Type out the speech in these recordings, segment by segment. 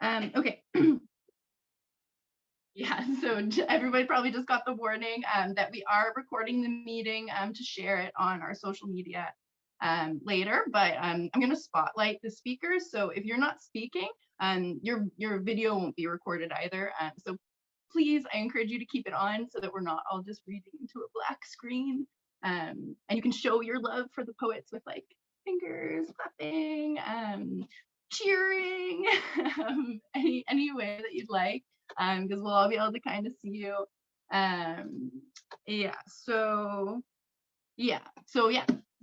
Okay. Yeah, so everybody probably just got the warning that we are recording the meeting to share it on our social media later, but I'm going to spotlight the speakers. So if you're not speaking, your video won't be recorded either. So please, I encourage you to keep it on so that we're not all just reading into a black screen. And you can show your love for the poets with like fingers clapping, cheering, any way that you'd like, because we'll all be able to kind of see you. Yeah, so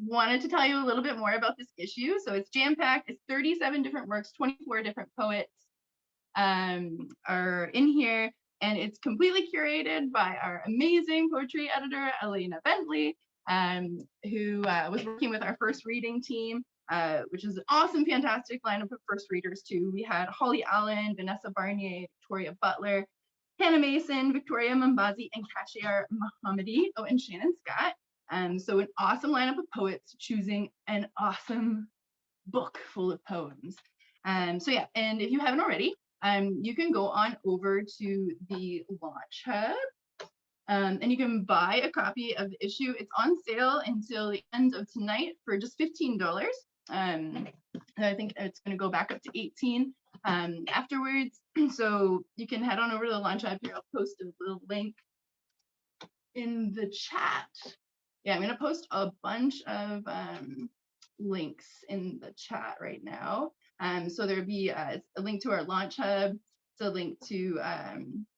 wanted to tell you a little bit more about this issue. So it's jam-packed. It's 37 different works, 24 different poets are in here, and it's completely curated by our amazing poetry editor, Elena Bentley, who was working with our first reading team, which is an awesome, fantastic lineup of first readers too. We had Holly Allen, Vanessa Barnier, Victoria Butler, Hannah Mason, Victoria Mambazi, and Kashayar Mohammadi, and Shannon Scott. So an awesome lineup of poets choosing an awesome book full of poems. So yeah, and if you haven't already, you can go on over to the Launch Hub, and you can buy a copy of the issue. It's on sale until the end of tonight for just $15. I think it's going to go back up to 18 afterwards. So you can head on over to the Launch Hub here. I'll post a little link in the chat. Yeah, I'm going to post a bunch of links in the chat right now. So there'll be a link to our Launch Hub. It's a link to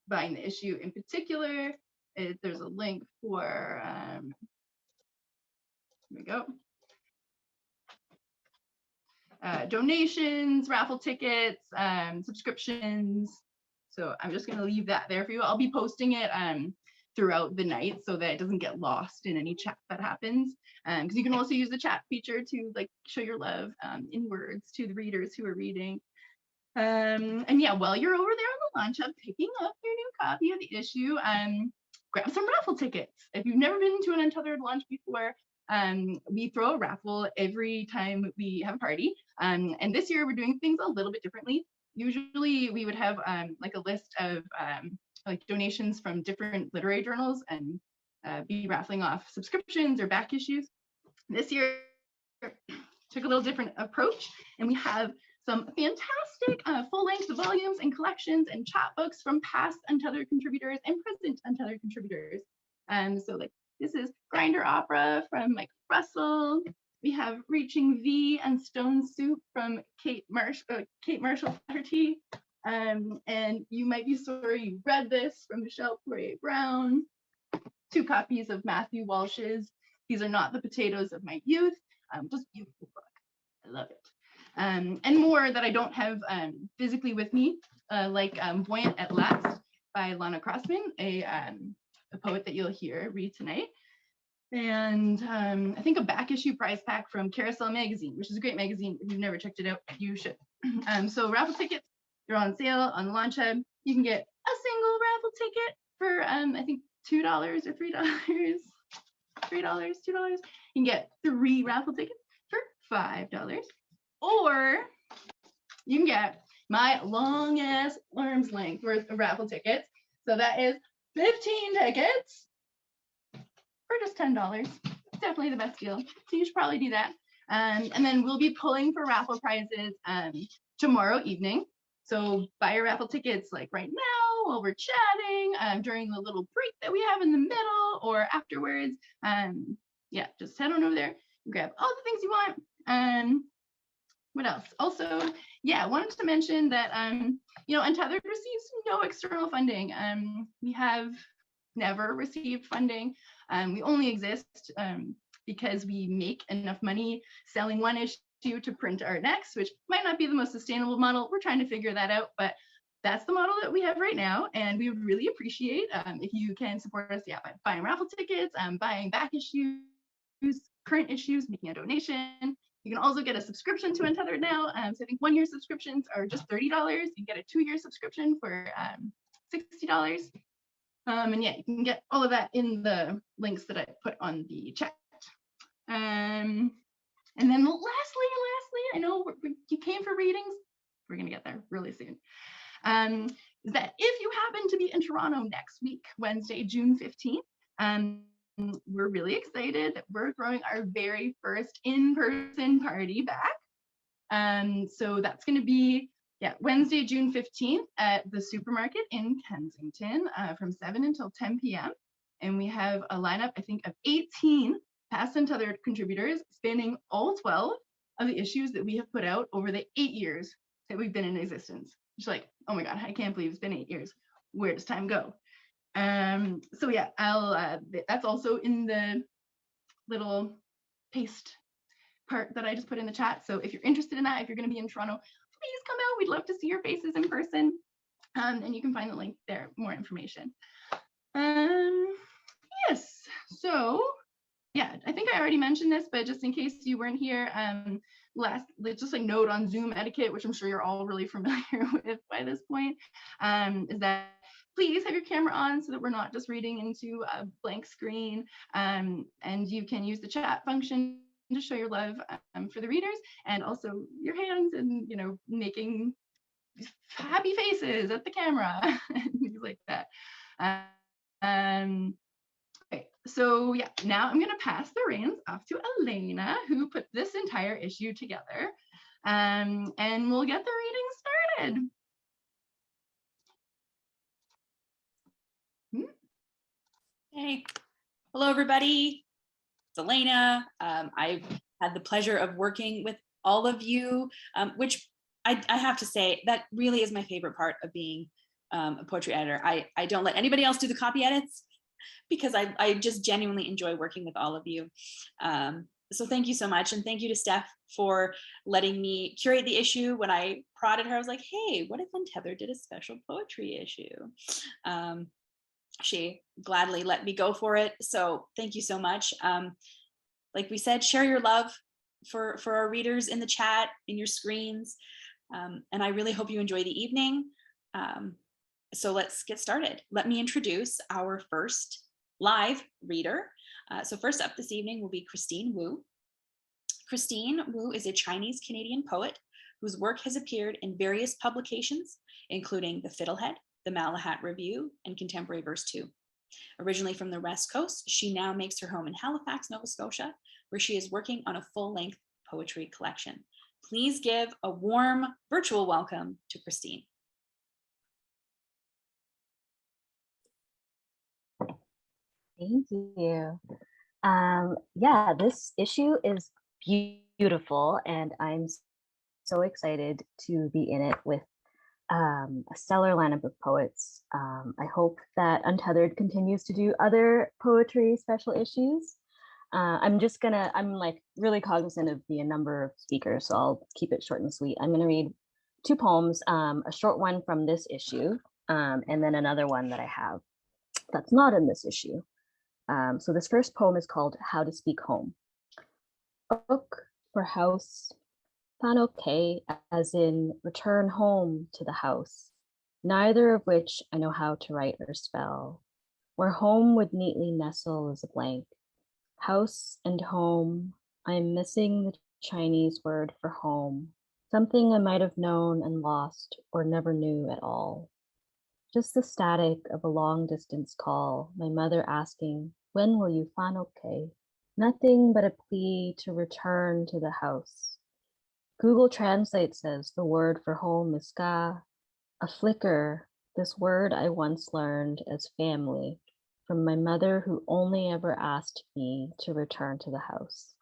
buying the issue in particular. There's a link for, here we go, donations, raffle tickets, subscriptions. So I'm just going to leave that there for you. I'll be posting it throughout the night so that it doesn't get lost in any chat that happens. Because you can also use the chat feature to like show your love in words to the readers who are reading. And yeah, while you're over there on the Launch Hub picking up your new copy of the issue, grab some raffle tickets. If you've never been to an Untethered launch before, we throw a raffle every time we have a party. And this year we're doing things a little bit differently. Usually we would have like a list of like donations from different literary journals and be raffling off subscriptions or back issues. This year took a little different approach, and we have some fantastic full-length volumes and collections and chapbooks from past Untethered contributors and present Untethered contributors. So like this is Grinder Opera from Mike Russell. We have Reaching V and Stone Soup from Kate Marshall Flaherty. And You Might Be Sorry You Read This from Michelle Poirier Brown. 2 copies of Matthew Walsh's These Are Not the Potatoes of My Youth. Just beautiful book. I love it. And more that I don't have physically with me, like Buoyant at Last by Lana Crossman, a poet that you'll hear read tonight. And I think a back issue prize pack from Carousel Magazine, which is a great magazine. If you've never checked it out, you should. So raffle tickets, they're on sale on the Launch Hub. You can get a single raffle ticket for I think $2 or $3. $2. You can get 3 raffle tickets for $5. Or you can get my long ass arm's length worth of raffle tickets. So that is 15 tickets for just $10. It's definitely the best deal. So you should probably do that. And then we'll be pulling for raffle prizes tomorrow evening. So buy your raffle tickets like right now while we're chatting, during the little break that we have in the middle or afterwards. Yeah, just head on over there and grab all the things you want. What else? Also, yeah, I wanted to mention that, Untethered receives no external funding. We have never received funding. We only exist because we make enough money selling one issue to print our next, which might not be the most sustainable model. We're trying to figure that out, but that's the model that we have right now. And we would really appreciate if you can support us, by buying raffle tickets, buying back issues, current issues, making a donation. You can also get a subscription to Untethered now. So I think 1-year subscriptions are just $30. You can get a 2-year subscription for $60. And yeah, you can get all of that in the links that I put on the chat. And then lastly, I know you came for readings. we're going to get there really soon. Is that if you happen to be in Toronto next week, Wednesday, June 15th, we're really excited that we're throwing our very first in-person party back. So that's going to be Wednesday, June 15th at the supermarket in Kensington from 7 until 10 p.m. And we have a lineup, I think, of 18 past untethered contributors spanning all 12 of the issues that we have put out over the 8 years that we've been in existence. It's like, oh my God, I can't believe it's been 8 years. Where does time go? So yeah, I'll that's also in the little paste part that I just put in the chat. So if you're interested in that, if you're going to be in Toronto, please come out. We'd love to see your faces in person. And you can find the link there, more information. Yes, so yeah, I think I already mentioned this, but just in case you weren't here, just like note on Zoom etiquette, which I'm sure you're all really familiar with by this point, is that please have your camera on so that we're not just reading into a blank screen, and you can use the chat function to show your love for the readers, and also your hands and, you know, making happy faces at the camera and things like that. Okay, so yeah, now I'm going to pass the reins off to Elena, who put this entire issue together, and we'll get the reading started. Hey, hello everybody. It's Elena. I've had the pleasure of working with all of you, which I have to say that really is my favorite part of being a poetry editor. I don't let anybody else do the copy edits because I just genuinely enjoy working with all of you. So thank you so much. And thank you to Steph for letting me curate the issue. When I prodded her, I was like, hey, what if Untethered did a special poetry issue? She gladly let me go for it. So thank you so much. Like we said, share your love for our readers in the chat, in your screens. And I really hope you enjoy the evening. So let's get started. Let me introduce our first live reader. So first up this evening will be Christine Wu. Christine Wu is a Chinese-Canadian poet whose work has appeared in various publications, including The Fiddlehead, The Malahat Review, and Contemporary Verse 2. Originally from the West Coast, she now makes her home in Halifax, Nova Scotia, where she is working on a full-length poetry collection. Please give a warm virtual welcome to Christine. Thank you. Yeah, this issue is beautiful, and I'm so excited to be in it with a stellar lineup of poets. I hope that Untethered continues to do other poetry special issues. I'm like really cognizant of the number of speakers, so I'll keep it short and sweet. I'm gonna read two poems, a short one from this issue, and then another one that I have that's not in this issue. So this first poem is called How to Speak Home. Oak for house, okay, as in return home to the house, neither of which I know how to write or spell, where home would neatly nestle as a blank. House and home, I am missing the Chinese word for home, something I might have known and lost or never knew at all. Just the static of a long distance call, my mother asking, when will you find okay? Nothing but a plea to return to the house. Google Translate says the word for home is ka, a flicker, this word I once learned as family from my mother who only ever asked me to return to the house.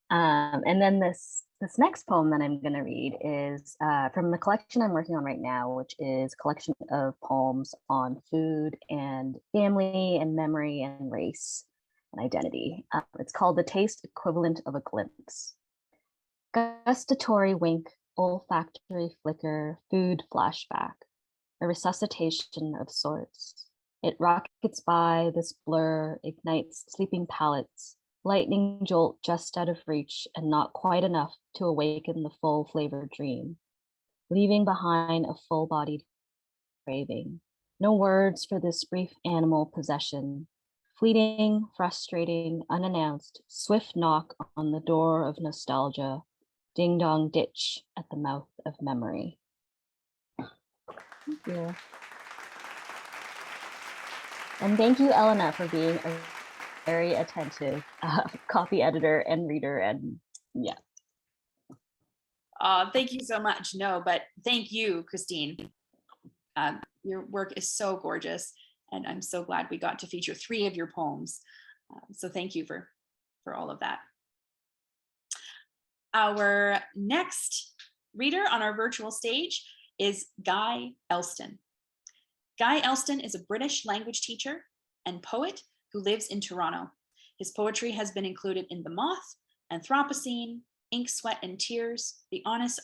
And then this next poem that I'm going to read is from the collection I'm working on right now, which is a collection of poems on food and family and memory and race and identity. It's called The Taste Equivalent of a Glimpse. Gustatory wink, olfactory flicker, food flashback, a resuscitation of sorts. It rockets by, this blur ignites sleeping palates, lightning jolt just out of reach and not quite enough to awaken the full flavored dream, leaving behind a full-bodied craving. No words for this brief animal possession. Fleeting, frustrating, unannounced, swift knock on the door of nostalgia, ding-dong ditch at the mouth of memory. Thank you. And thank you, Elena, for being a very attentive copy editor and reader. And yeah. Thank you so much. No, but thank you, Christine. Your work is so gorgeous, and I'm so glad we got to feature 3 of your poems. So thank you for all of that. Our next reader on our virtual stage is Guy Elston. Guy Elston is a British language teacher and poet who lives in Toronto. His poetry has been included in The Moth, Anthropocene, Ink, Sweat and Tears, The Honest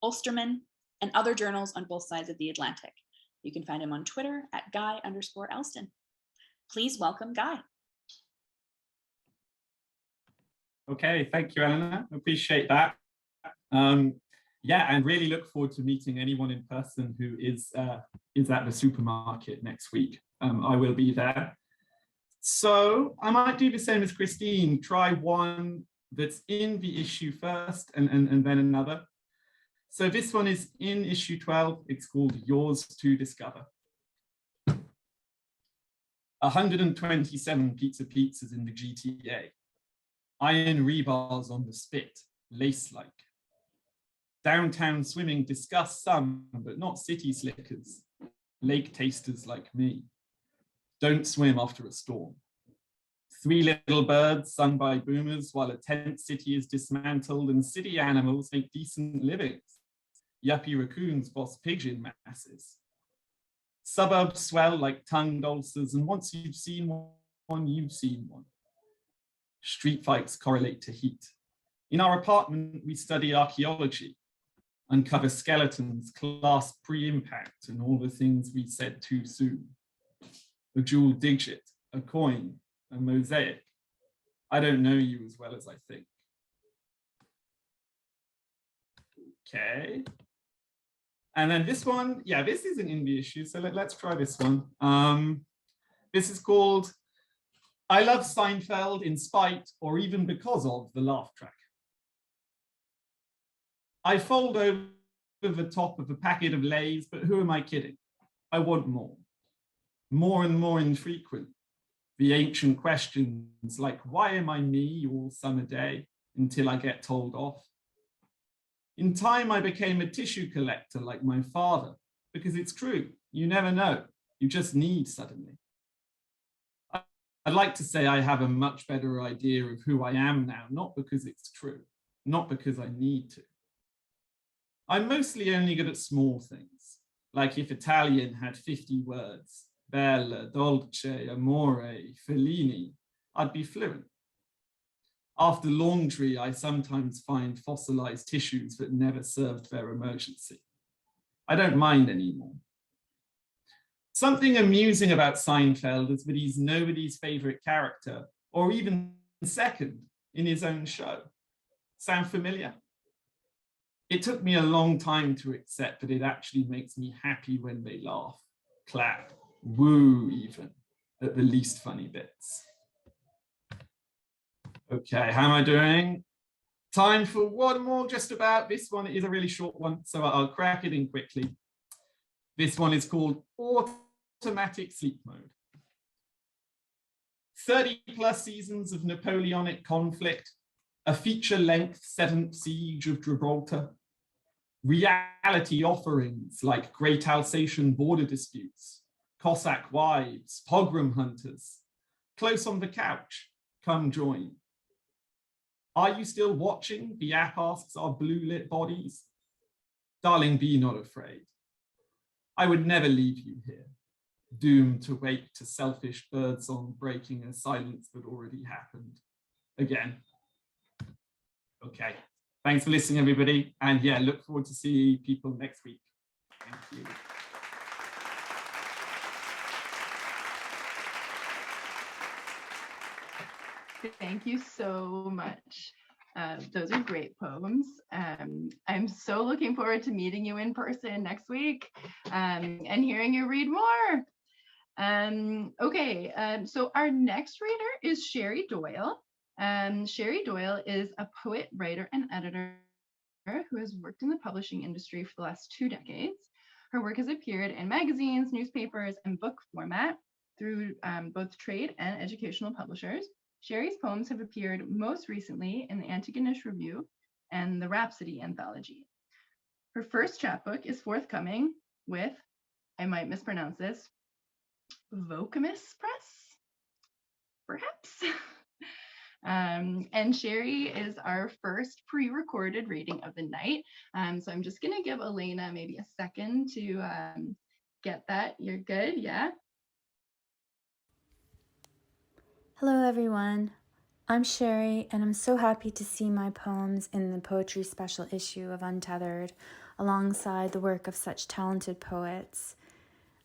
Ulsterman, and other journals on both sides of the Atlantic. You can find him on Twitter at Guy_Elston. Please welcome Guy. Okay, thank you, Eleanor. Appreciate that. Yeah, and really look forward to meeting anyone in person who is at the supermarket next week. I will be there. So I might do the same as Christine, try one that's in the issue first and then another. So this one is in issue 12. It's called Yours to Discover. 127 pizzas in the GTA. Iron rebars on the spit, lace-like. Downtown swimming disgusts some, but not city slickers. Lake tasters like me. Don't swim after a storm. 3 little birds sung by boomers while a tent city is dismantled and city animals make decent livings. Yuppie raccoons boss pigeon masses. Suburbs swell like tongued ulcers, and once you've seen one, you've seen one. Street fights correlate to heat. In our apartment, we study archaeology, uncover skeletons, class pre-impact, and all the things we said too soon. A jewel digit, a coin, a mosaic. I don't know you as well as I think. Okay. And then this one, yeah, this isn't in the issue, so let's try this one. This is called I Love Seinfeld in spite or even because of the laugh track. I fold over the top of a packet of Lays, but who am I kidding? I want more. More and more infrequent. The ancient questions like, why am I me all summer day until I get told off? In time, I became a tissue collector like my father, because it's true. You never know. You just need suddenly. I'd like to say I have a much better idea of who I am now, not because it's true, not because I need to. I'm mostly only good at small things, like if Italian had 50 words, bella, dolce, amore, Fellini, I'd be fluent. After laundry, I sometimes find fossilized tissues that never served their emergency. I don't mind anymore. Something amusing about Seinfeld is that he's nobody's favorite character, or even second in his own show. Sound familiar? It took me a long time to accept that it actually makes me happy when they laugh, clap, woo even, at the least funny bits. Okay, how am I doing? Time for one more just about. This one is a really short one, so I'll crack it in quickly. This one is called Automatic Sleep Mode. 30 plus seasons of Napoleonic conflict, a feature-length 7th siege of Gibraltar, reality offerings like Great Alsatian border disputes, Cossack wives, pogrom hunters, close on the couch, come join. Are you still watching? The app asks our blue-lit bodies. Darling, be not afraid. I would never leave you here, doomed to wake to selfish birdsong breaking a silence that already happened. Again. Okay, thanks for listening, everybody. And yeah, look forward to seeing people next week. Thank you. Thank you so much. Those are great poems. I'm so looking forward to meeting you in person next week and hearing you read more. Okay, so our next reader is Sheri Doyle. Sheri Doyle is a poet, writer, and editor who has worked in the publishing industry for the last 2 decades. Her work has appeared in magazines, newspapers, and book format through both trade and educational publishers. Sheri's poems have appeared most recently in the Antigonish Review and the Rhapsody Anthology. Her first chapbook is forthcoming with, I might mispronounce this, Vocamus Press, perhaps? And Sheri is our first pre-recorded reading of the night. So I'm just gonna give Elena maybe a second to get that. You're good, yeah? Hello everyone, I'm Sheri and I'm so happy to see my poems in the poetry special issue of Untethered alongside the work of such talented poets.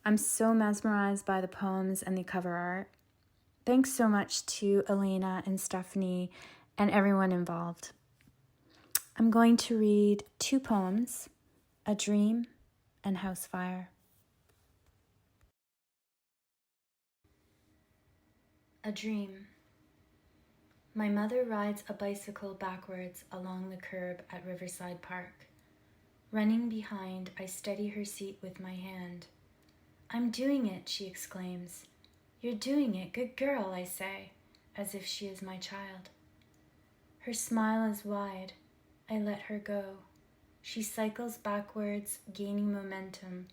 I'm so mesmerized by the poems and the cover art. Thanks so much to Elena and Stephanie and everyone involved. I'm going to read 2 poems, A Dream and House Fire. A dream. My mother rides a bicycle backwards along the curb at Riverside Park. Running behind, I steady her seat with my hand. I'm doing it, she exclaims. You're doing it, good girl, I say, as if she is my child. Her smile is wide. I let her go. She cycles backwards, gaining momentum,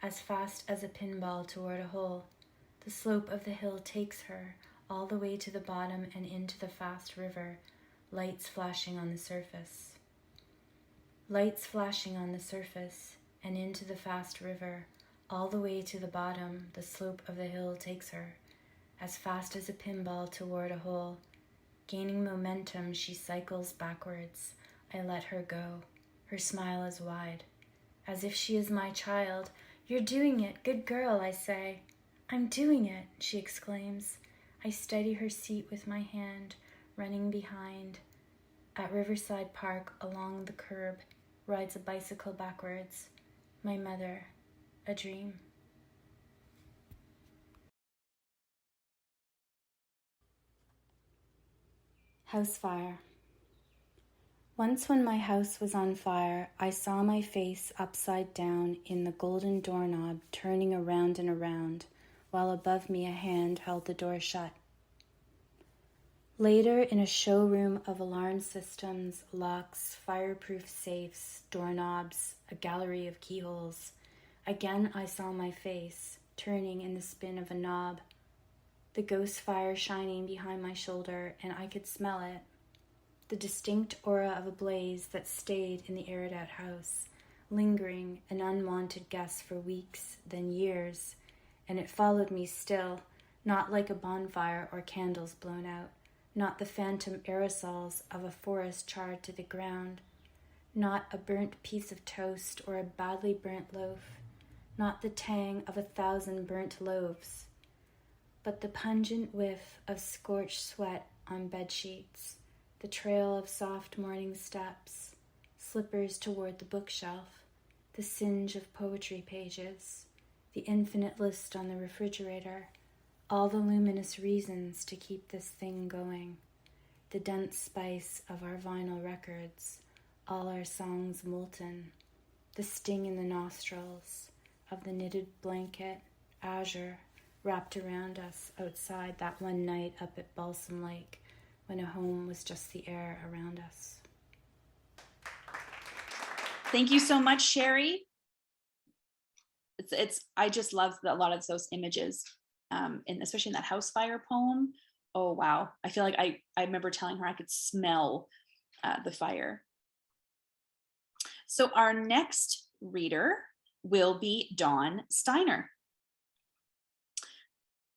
as fast as a pinball toward a hole. The slope of the hill takes her all the way to the bottom and into the fast river, lights flashing on the surface. Lights flashing on the surface and into the fast river, all the way to the bottom, the slope of the hill takes her, as fast as a pinball toward a hole. Gaining momentum, she cycles backwards. I let her go. Her smile is wide. As if she is my child. You're doing it, good girl, I say. I'm doing it, she exclaims. I steady her seat with my hand, running behind. At Riverside Park, along the curb, rides a bicycle backwards. My mother, a dream. House fire. Once when my house was on fire, I saw my face upside down in the golden doorknob turning around and around, while above me a hand held the door shut. Later, in a showroom of alarm systems, locks, fireproof safes, doorknobs, a gallery of keyholes, again I saw my face, turning in the spin of a knob, the ghost fire shining behind my shoulder, and I could smell it, the distinct aura of a blaze that stayed in the aired-out house, lingering, an unwanted guest for weeks, then years, and it followed me still, not like a bonfire or candles blown out, not the phantom aerosols of a forest charred to the ground, not a burnt piece of toast or a badly burnt loaf, not the tang of 1,000 burnt loaves, but the pungent whiff of scorched sweat on bedsheets, the trail of soft morning steps, slippers toward the bookshelf, the singe of poetry pages, the infinite list on the refrigerator, all the luminous reasons to keep this thing going, the dense spice of our vinyl records, all our songs molten, the sting in the nostrils of the knitted blanket, azure, wrapped around us outside that one night up at Balsam Lake when a home was just the air around us. Thank you so much, Sheri. I just love a lot of those images. And especially in that house fire poem. Oh, wow. I feel like I remember telling her I could smell the fire. So our next reader will be Dawn Steiner.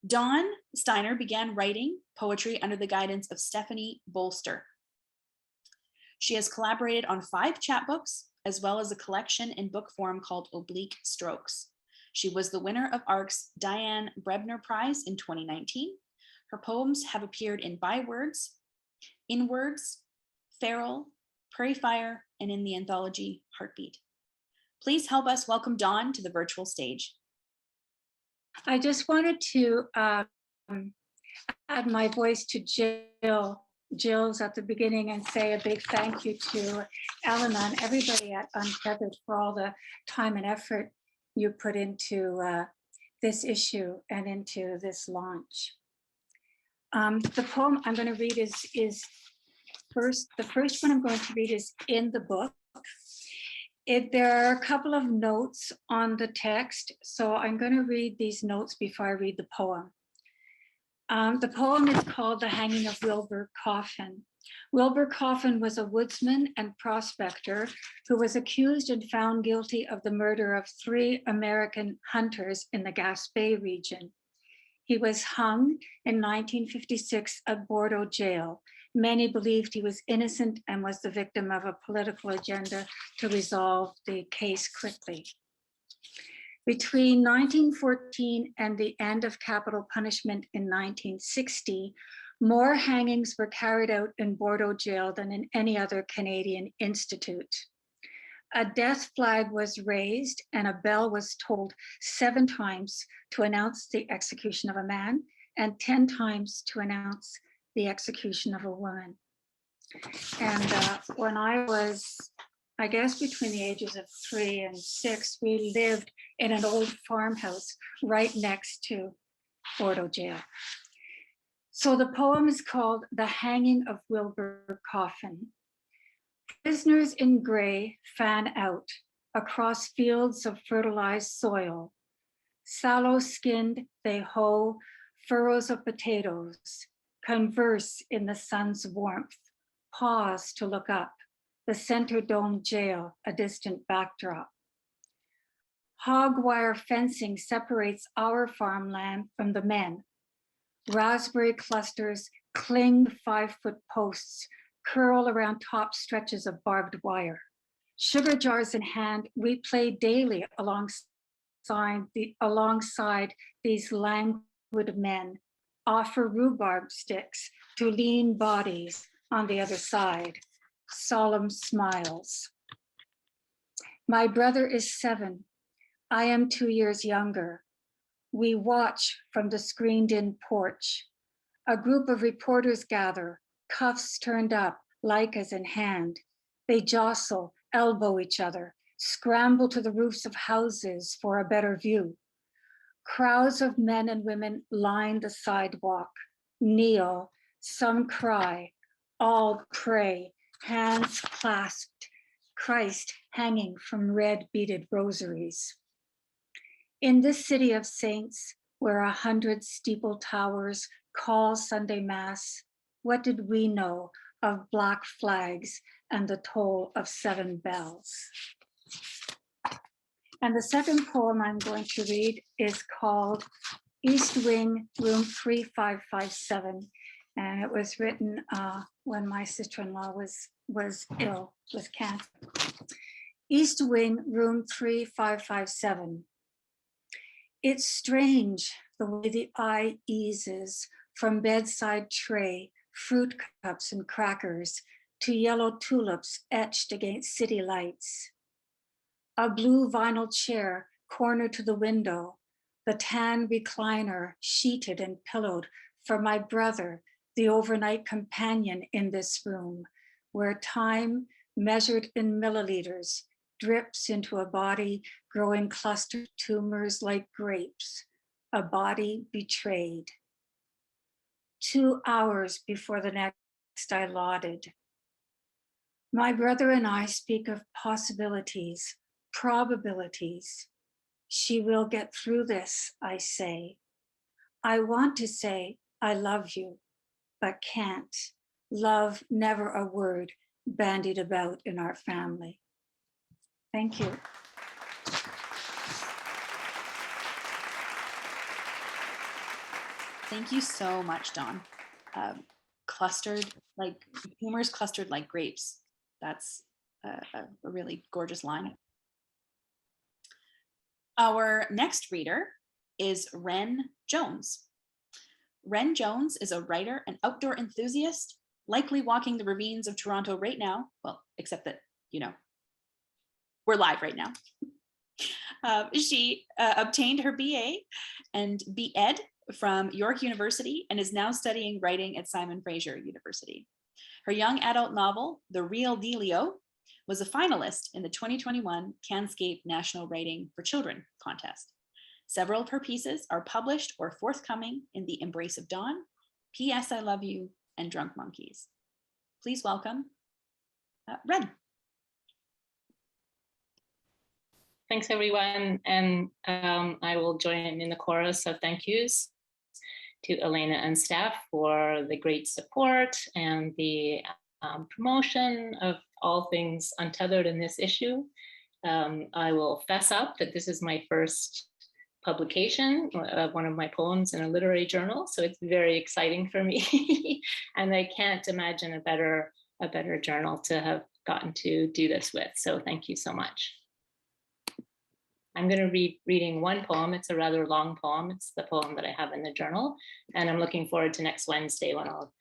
Dawn Steiner began writing poetry under the guidance of Stephanie Bolster. She has collaborated on 5 chapbooks, as well as a collection in book form called Oblique Strokes. She was the winner of ARC's Diane Brebner Prize in 2019. Her poems have appeared in Bywords, Inwords, Feral, Prairie Fire, and in the anthology Heartbeat. Please help us welcome Dawn to the virtual stage. I just wanted to add my voice to Jill's at the beginning and say a big thank you to Elena and everybody at Untethered for all the time and effort you put into this issue and into this launch. The poem I'm going to read is the first one I'm going to read is in the book. There are a couple of notes on the text, so I'm going to read these notes before I read the poem. The poem is called The Hanging of Wilbur Coffin. Wilbur Coffin was a woodsman and prospector who was accused and found guilty of the murder of 3 American hunters in the Gaspé region. He was hung in 1956 at Bordeaux jail. Many believed he was innocent and was the victim of a political agenda to resolve the case quickly. Between 1914 and the end of capital punishment in 1960, more hangings were carried out in Bordeaux jail than in any other Canadian institute. A death flag was raised and a bell was tolled 7 times to announce the execution of a man and 10 times to announce the execution of a woman. And when I was, I guess, between the ages of 3 and 6, we lived in an old farmhouse right next to Bordeaux jail. So the poem is called The Hanging of Wilbur Coffin. Prisoners in gray fan out across fields of fertilized soil. Sallow-skinned, they hoe furrows of potatoes, converse in the sun's warmth, pause to look up, the center dome jail, a distant backdrop. Hog wire fencing separates our farmland from the men. Raspberry clusters cling to 5-foot posts, curl around top stretches of barbed wire. Sugar jars in hand, we play daily alongside these languid men, offer rhubarb sticks to lean bodies on the other side, solemn smiles. My brother is 7. I am 2 years younger. We watch from the screened-in porch. A group of reporters gather, cuffs turned up, Leicas in hand. They jostle, elbow each other, scramble to the roofs of houses for a better view. Crowds of men and women line the sidewalk, kneel, some cry, all pray, hands clasped, Christ hanging from red beaded rosaries. In this city of saints, where 100 steeple towers call Sunday Mass, what did we know of black flags and the toll of 7 bells? And the second poem I'm going to read is called East Wing, Room 3557. And it was written when my sister-in-law was ill with cancer. East Wing, Room 3557. It's strange the way the eye eases from bedside tray, fruit cups and crackers, to yellow tulips etched against city lights. A blue vinyl chair cornered to the window, the tan recliner sheeted and pillowed for my brother, the overnight companion in this room, where time measured in milliliters drips into a body growing clustered tumors like grapes, a body betrayed. 2 hours before the next I lauded. My brother and I speak of possibilities, probabilities. She will get through this, I say. I want to say, I love you, but can't. Love, never a word bandied about in our family. Thank you. Thank you so much, Dawn. Clustered like tumors, clustered like grapes. That's a really gorgeous line. Our next reader is Wren Jones. Wren Jones is a writer and outdoor enthusiast, likely walking the ravines of Toronto right now. Well, except that, you know, we're live right now. She obtained her BA and B.Ed from York University and is now studying writing at Simon Fraser University. Her young adult novel, The Real Dealio, was a finalist in the 2021 Canscape National Writing for Children contest. Several of her pieces are published or forthcoming in The Embrace of Dawn, P.S. I Love You, and Drunk Monkeys. Please welcome Wren. Thanks, everyone. And I will join in the chorus of thank yous to Elena and staff for the great support and the promotion of all things untethered in this issue. I will fess up that this is my first publication of one of my poems in a literary journal, so it's very exciting for me. And I can't imagine a better journal to have gotten to do this with. So thank you so much. I'm going to be reading one poem. It's a rather long poem. It's the poem that I have in the journal. And I'm looking forward to next Wednesday when I'll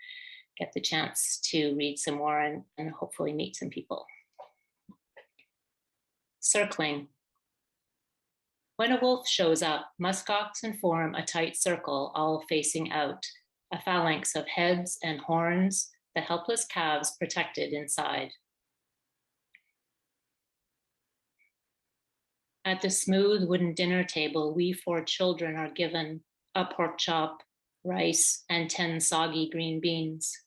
get the chance to read some more and hopefully meet some people. Circling. When a wolf shows up, musk oxen form a tight circle, all facing out, a phalanx of heads and horns, the helpless calves protected inside. At the smooth wooden dinner table, we 4 children are given a pork chop, rice, and 10 soggy green beans.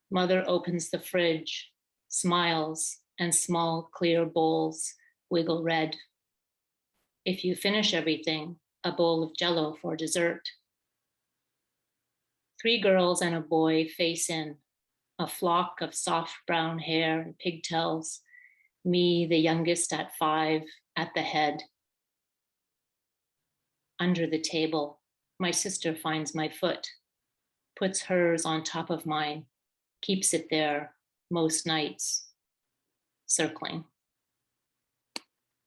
Mother opens the fridge, smiles, and small clear bowls wiggle red. If you finish everything, a bowl of Jell-O for dessert. 3 girls and a boy face in, a flock of soft brown hair and pigtails, me, the youngest at 5, at the head. Under the table, my sister finds my foot, puts hers on top of mine, keeps it there most nights, circling.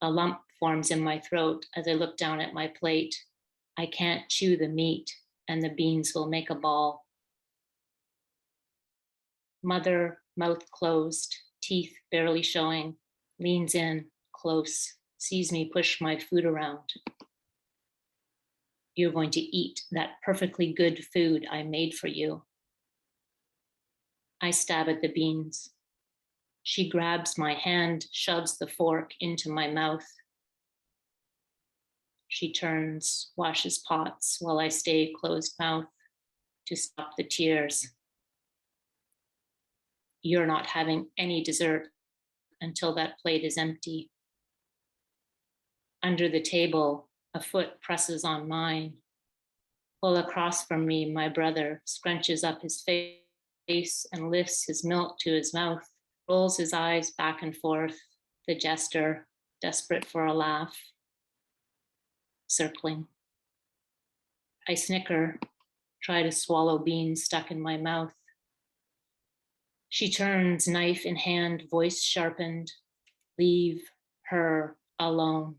A lump forms in my throat as I look down at my plate. I can't chew the meat and the beans will make a ball. Mother, mouth closed, teeth barely showing, leans in close, sees me push my food around. You're going to eat that perfectly good food I made for you. I stab at the beans. She grabs my hand, shoves the fork into my mouth. She turns, washes pots while I stay closed mouth to stop the tears. You're not having any dessert until that plate is empty. Under the table, a foot presses on mine, while across from me, my brother scrunches up his face and lifts his milk to his mouth, rolls his eyes back and forth, the jester, desperate for a laugh, circling. I snicker, try to swallow beans stuck in my mouth. She turns, knife in hand, voice sharpened, leave her alone.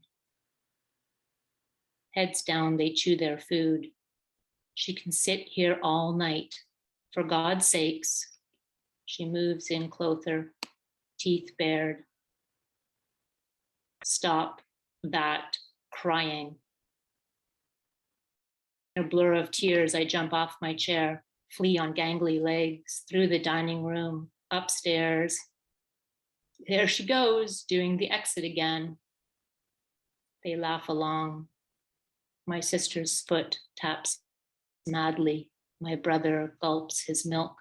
Heads down, they chew their food. She can sit here all night. For God's sakes, she moves in closer, teeth bared. Stop that crying. In a blur of tears, I jump off my chair, flee on gangly legs, through the dining room, upstairs. There she goes, doing the exit again. They laugh along. My sister's foot taps madly. My brother gulps his milk.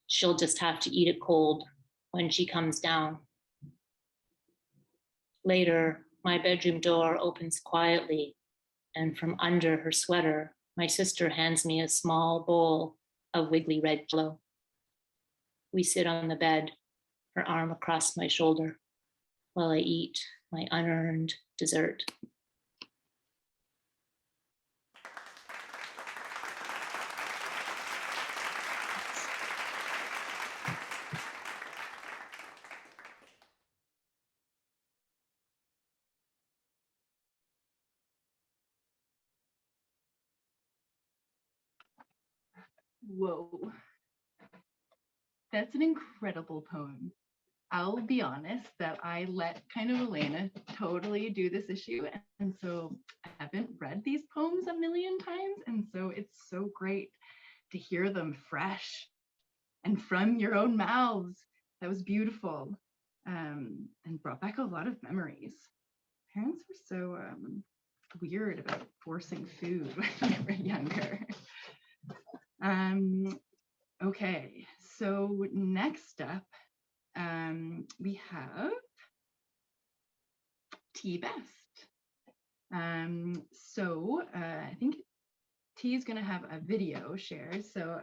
She'll just have to eat it cold when she comes down. Later, my bedroom door opens quietly, and from under her sweater, my sister hands me a small bowl of wiggly red Jell-O. We sit on the bed, her arm across my shoulder, while I eat my unearned dessert. Whoa. That's an incredible poem. I'll be honest that I let kind of Elena totally do this issue. And so I haven't read these poems a million times. And so it's so great to hear them fresh and from your own mouths. That was beautiful, and brought back a lot of memories. Parents were so weird about forcing food when they were younger. Okay, so next up, we have T Best. I think T is going to have a video shared. So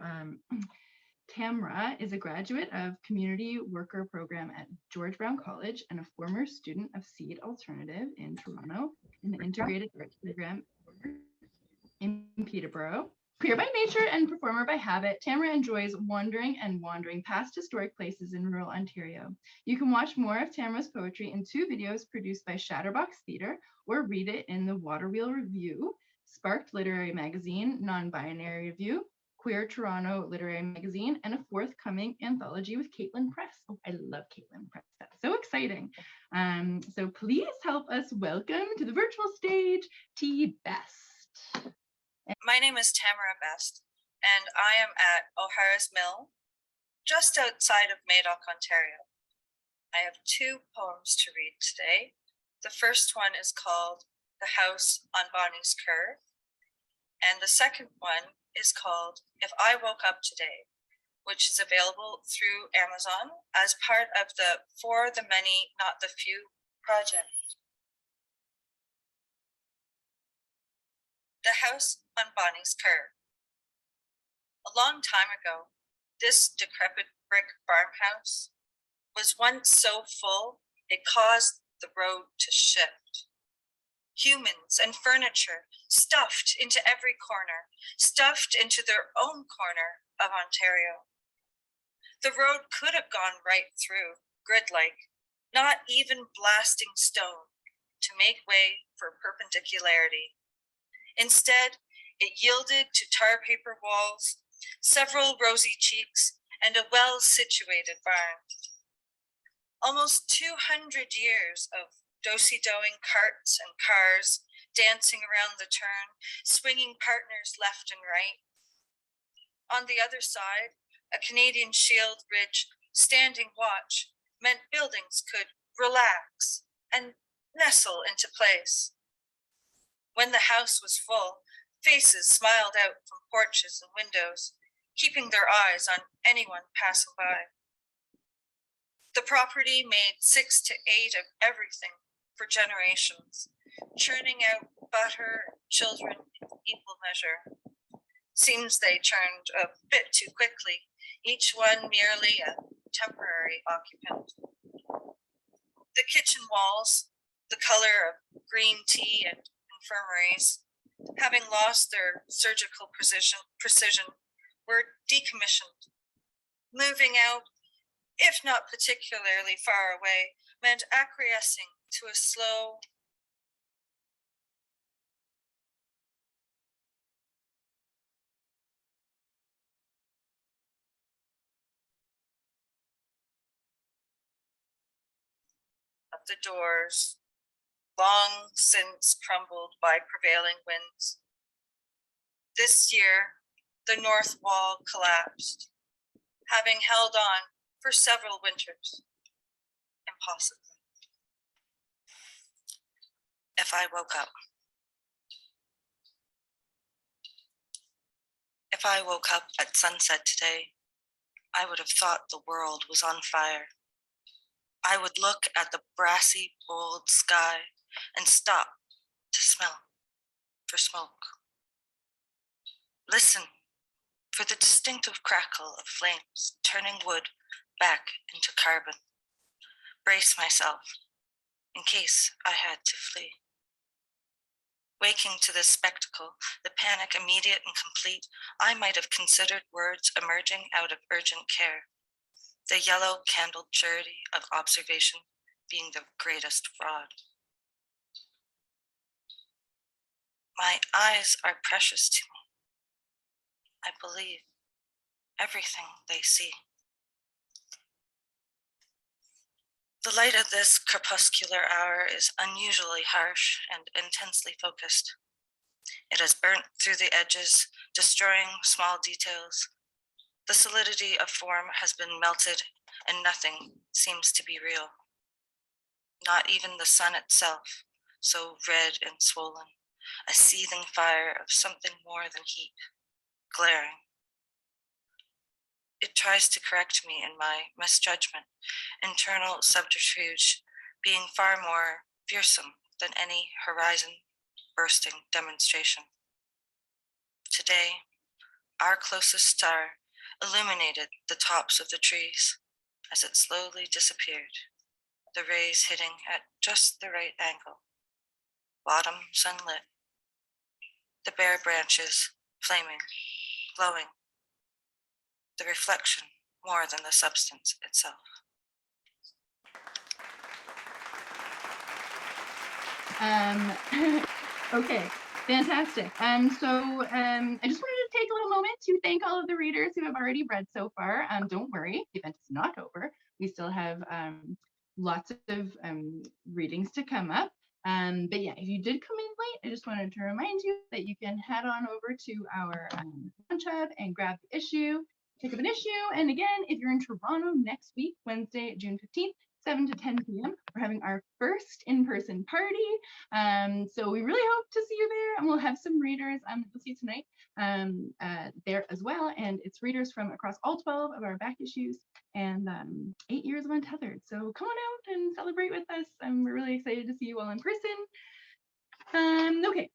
Tamra is a graduate of Community Worker Program at George Brown College and a former student of Seed Alternative in Toronto in the Integrated Arts Program in Peterborough. Queer by nature and performer by habit, Tamra enjoys wandering past historic places in rural Ontario. You can watch more of Tamra's poetry in 2 videos produced by Shatterbox Theatre, or read it in the Waterwheel Review, Sparked Literary Magazine, Non-Binary Review, Queer Toronto Literary Magazine, and a forthcoming anthology with Caitlin Press. Oh, I love Caitlin Press. That's so exciting. So please help us welcome to the virtual stage, T Best. My name is Tamara Best, and I am at O'Hara's Mill, just outside of Madoc, Ontario. I have 2 poems to read today. The first one is called The House on Bonnie's Curve, and the second one is called If I Woke Up Today, which is available through Amazon as part of the For the Many, Not the Few project. The House on Bonnie's Curve. A long time ago, this decrepit brick farmhouse was once so full it caused the road to shift. Humans and furniture stuffed into every corner, stuffed into their own corner of Ontario. The road could have gone right through, grid-like, not even blasting stone to make way for perpendicularity. Instead, it yielded to tar paper walls, several rosy cheeks, and a well-situated barn. Almost 200 years of do-si-doing carts and cars, dancing around the turn, swinging partners left and right. On the other side, a Canadian Shield Ridge standing watch meant buildings could relax and nestle into place. When the house was full, faces smiled out from porches and windows, keeping their eyes on anyone passing by. The property made 6 to 8 of everything for generations, churning out butter and children in equal measure. Seems they churned a bit too quickly, each one merely a temporary occupant. The kitchen walls, the color of green tea and infirmaries, having lost their surgical precision, were decommissioned. Moving out, if not particularly far away, meant acquiescing to a slow, of the doors, long since crumbled by prevailing winds. This year, the north wall collapsed, having held on for several winters, impossibly. If I woke up. If I woke up at sunset today, I would have thought the world was on fire. I would look at the brassy, bold sky and stop to smell for smoke. Listen for the distinctive crackle of flames turning wood back into carbon. Brace myself in case I had to flee. Waking to this spectacle, the panic immediate and complete, I might have considered words emerging out of urgent care, the yellow candled surety of observation being the greatest fraud. My eyes are precious to me. I believe everything they see. The light of this crepuscular hour is unusually harsh and intensely focused. It has burnt through the edges, destroying small details. The solidity of form has been melted, and nothing seems to be real. Not even the sun itself, so red and swollen, a seething fire of something more than heat, glaring. It tries to correct me in my misjudgment, internal subterfuge being far more fearsome than any horizon-bursting demonstration. Today, our closest star illuminated the tops of the trees as it slowly disappeared, the rays hitting at just the right angle, bottom sunlit, the bare branches flaming, glowing, the reflection more than the substance itself. Okay, fantastic. I just wanted to take a little moment to thank all of the readers who have already read so far. Don't worry, the event is not over. We still have lots of readings to come up. But yeah, if you did come in late, I just wanted to remind you that you can head on over to our lunch hub and grab the issue, pick up an issue. And again, if you're in Toronto next week, Wednesday, June 15th, 7 to 10 p.m. We're having our first in-person party. So we really hope to see you there, and we'll have some readers you'll see tonight there as well. And it's readers from across all 12 of our back issues and 8 years of Untethered. So come on out and celebrate with us. We're really excited to see you all in person. Okay,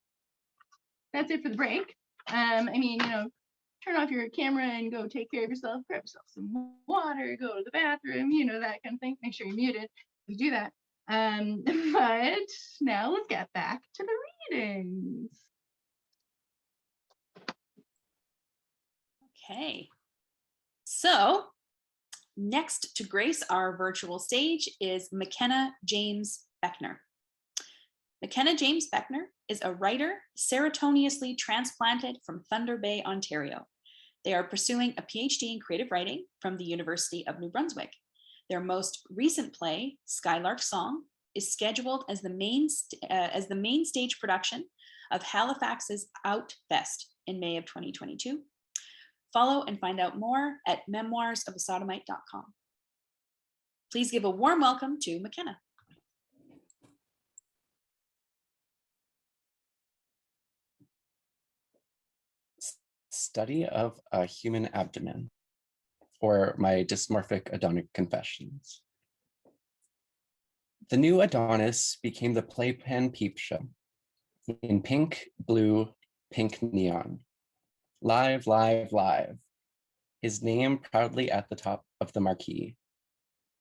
that's it for the break. I mean, turn off your camera and go take care of yourself, grab yourself some water, go to the bathroom, that kind of thing. Make sure you're muted. You do that. But now let's get back to the readings. Okay. So next to grace our virtual stage is McKenna James Boeckner. McKenna James Boeckner is a writer serotoniously transplanted from Thunder Bay, Ontario. They are pursuing a PhD in creative writing from the University of New Brunswick. Their most recent play, Skylark Song, is scheduled as the main stage production of Halifax's Out Fest in May of 2022. Follow and find out more at memoirsofasodomite.com. Please give a warm welcome to McKenna. Study of a human abdomen, or my dysmorphic Adonic confessions. The new Adonis became the playpen peep show in pink, blue, pink neon. Live, live, live. His name proudly at the top of the marquee.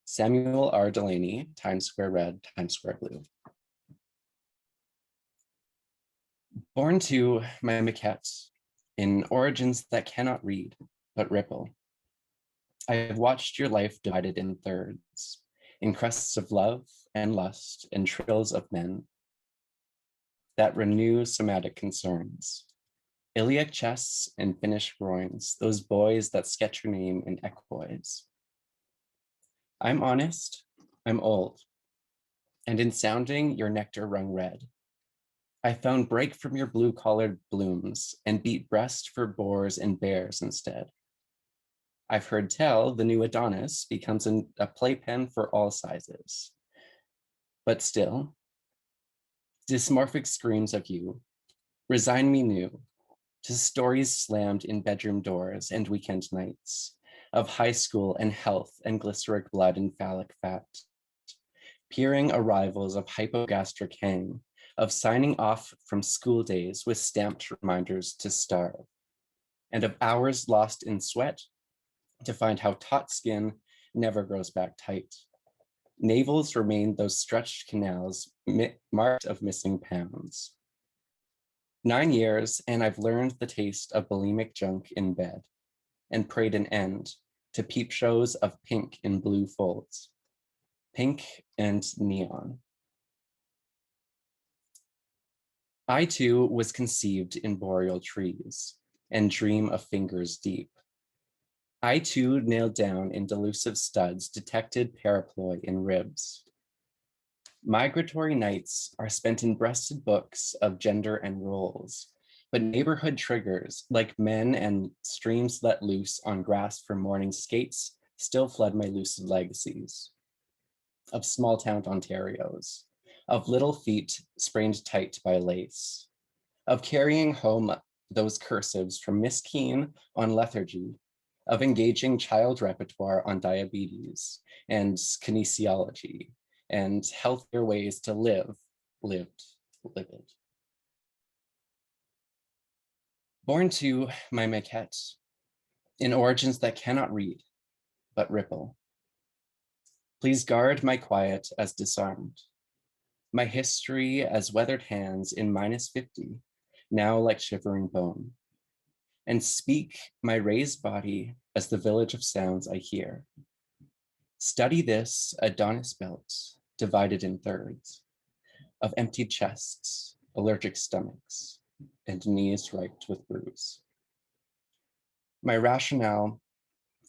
Samuel R. Delaney, Times Square red, Times Square blue. Born to my maquette in origins that cannot read, but ripple. I have watched your life divided in thirds, in crests of love and lust and trills of men that renew somatic concerns. Iliac chests and Finnish groins, those boys that sketch your name in equipoise. I'm honest, I'm old, and in sounding your nectar rung red, I found break from your blue-collared blooms and beat breast for boars and bears instead. I've heard tell the new Adonis becomes a playpen for all sizes. But still, dysmorphic screams of you resign me new to stories slammed in bedroom doors and weekend nights of high school and health and glyceric blood and phallic fat, peering arrivals of hypogastric hang, of signing off from school days with stamped reminders to starve, and of hours lost in sweat to find how taut skin never grows back tight. Navels remain those stretched canals marked of missing pounds. 9 years, and I've learned the taste of bulimic junk in bed and prayed an end to peep shows of pink in blue folds, pink and neon. I too was conceived in boreal trees and dream of fingers deep. I too nailed down in delusive studs detected paraploy in ribs. Migratory nights are spent in breasted books of gender and roles, but neighborhood triggers, like men and streams let loose on grass for morning skates, still flood my lucid legacies of small town Ontarios, of little feet sprained tight by lace, of carrying home those cursives from Miss Keene on lethargy, of engaging child repertoire on diabetes and kinesiology, and healthier ways to lived. Born to my maquette, in origins that cannot read, but ripple. Please guard my quiet as disarmed, my history as weathered hands in -50, now like shivering bone, and speak my raised body as the village of sounds I hear. Study this Adonis belt, divided in thirds, of emptied chests, allergic stomachs, and knees riped with bruise. My rationale,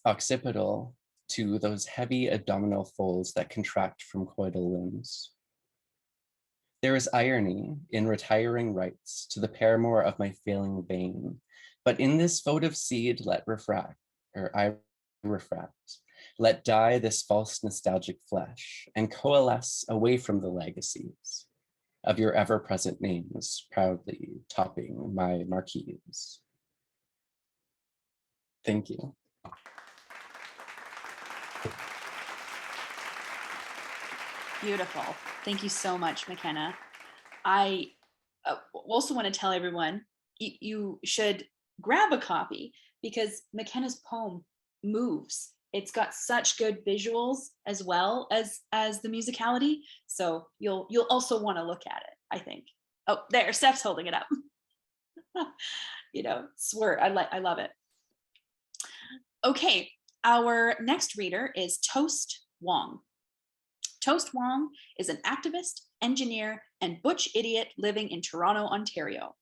occipital to those heavy abdominal folds that contract from coital limbs. There is irony in retiring rights to the paramour of my failing vein, but in this votive seed I refract, let die this false nostalgic flesh and coalesce away from the legacies of your ever-present names proudly topping my marquees. Thank you. Beautiful. Thank you so much, McKenna. I also want to tell everyone, you should grab a copy because McKenna's poem moves. It's got such good visuals as well as the musicality. So you'll also want to look at it, I think. Oh, there, Steph's holding it up. Swear, I love it. Okay, our next reader is Toast Wong. Toast Wong is an activist, engineer, and butch idiot living in Toronto, Ontario.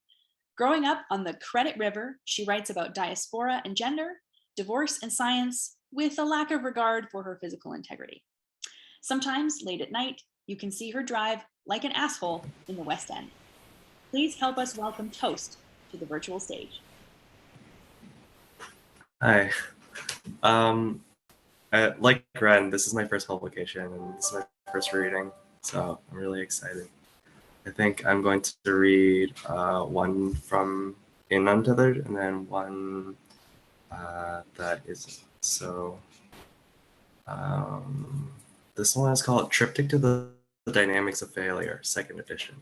Growing up on the Credit River, she writes about diaspora and gender, divorce and science, with a lack of regard for her physical integrity. Sometimes, late at night, you can see her drive like an asshole in the West End. Please help us welcome Toast to the virtual stage. Hi. Like Wren, this is my first publication and this is my first reading, so I'm really excited. I think I'm going to read one from Untethered and then one that isn't. So this one is called Triptych to the Dynamics of Failure, 2nd edition.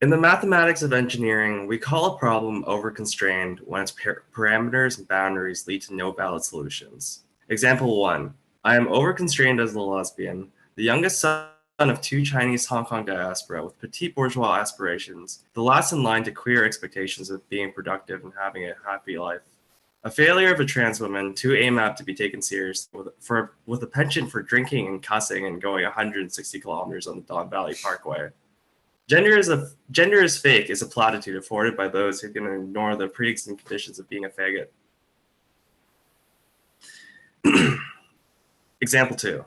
In the mathematics of engineering, we call a problem overconstrained when its parameters and boundaries lead to no valid solutions. Example 1. I am overconstrained as a lesbian, the youngest son of 2 Chinese Hong Kong diaspora with petite bourgeois aspirations, the last in line to queer expectations of being productive and having a happy life. A failure of a trans woman, too AMAP to be taken seriously, with a penchant for drinking and cussing and going 160 kilometers on the Don Valley Parkway. Gender is fake is a platitude afforded by those who can ignore the pre-existing conditions of being a faggot. Example 2.